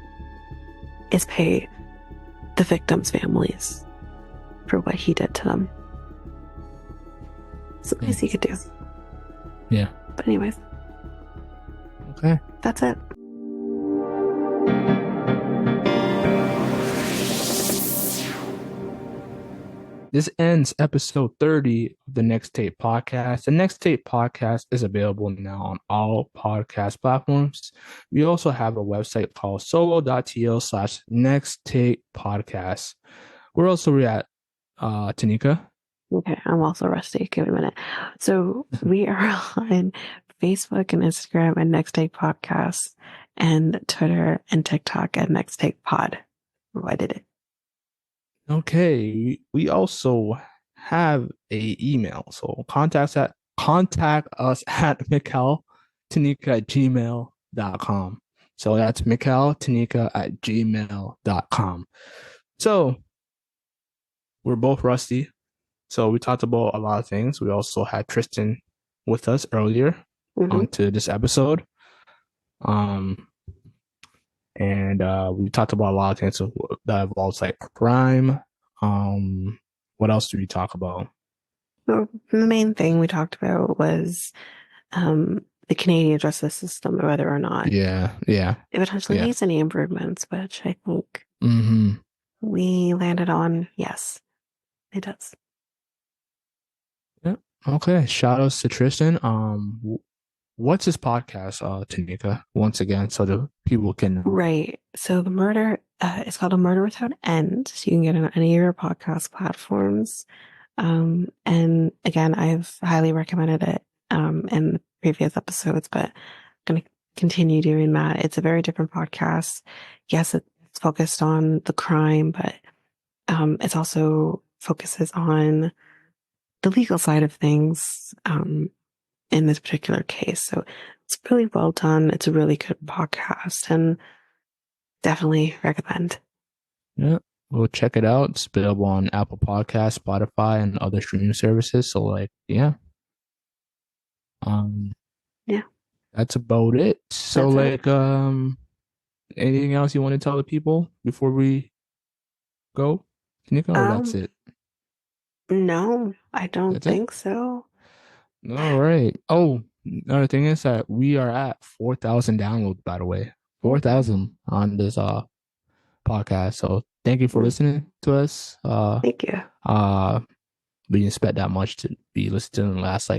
is pay the victims' families for what he did to them. It's the least he could do. Yeah. But anyways. Okay. That's it. this ends episode 30 of the Next Tape Podcast. The Next Tape Podcast is available now on all podcast platforms. We also have a website called solo.to/Next Tape Podcast. Where else are we at, Tanyka? Okay, I'm also rusty. Give me a minute. So we are on Facebook and Instagram at Next Take Podcast, and Twitter and TikTok at Next Take Pod. Oh, I did it. Okay, we also have a email. So contact us at MikelTanyka@gmail.com. So that's MikelTanyka@gmail.com. So we're both rusty. So we talked about a lot of things. We also had Tristan with us earlier onto this episode. And we talked about a lot of things that involves like crime. What else did we talk about? The main thing we talked about was the Canadian justice system, whether or not it potentially needs any improvements, which I think we landed on yes, it does. Yeah. Okay. Shout outs to Tristan. What's his podcast, Tanyka, once again, so the people can know? Right. So the murder, it's called A Murder Without End. So you can get it on any of your podcast platforms. And again, I've highly recommended it in the previous episodes, but I'm going to continue doing that. It's a very different podcast. Yes, it's focused on the crime, but it's also focuses on the legal side of things in this particular case. So it's really well done. It's a really good podcast and definitely recommend. Yeah, we'll check it out. It's available on Apple Podcasts, Spotify, and other streaming services. So that's about it. So anything else you want to tell the people before we go? That's it? No, I don't think so. All right. Oh, another thing is that we are at 4,000 downloads, by the way. 4,000 on this podcast. So thank you for listening to us. Thank you. We didn't expect that much to be listened in the last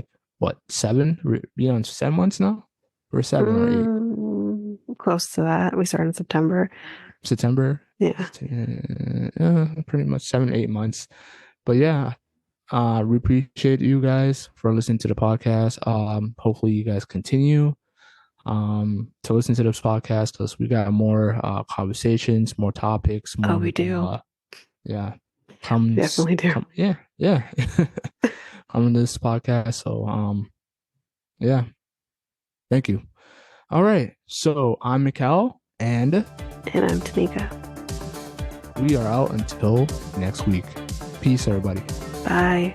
7? We're on 7 months now? Or 7 or 8? Close to that. We started in September. Yeah. Pretty much 7, 8 months. But yeah. We appreciate you guys for listening to the podcast. Hopefully you guys continue to listen to this podcast because we got more conversations, more topics. More, we do. Definitely do. Come to this podcast. So thank you. All right. So I'm Mikel and I'm Tanyka. We are out until next week. Peace, everybody. Bye.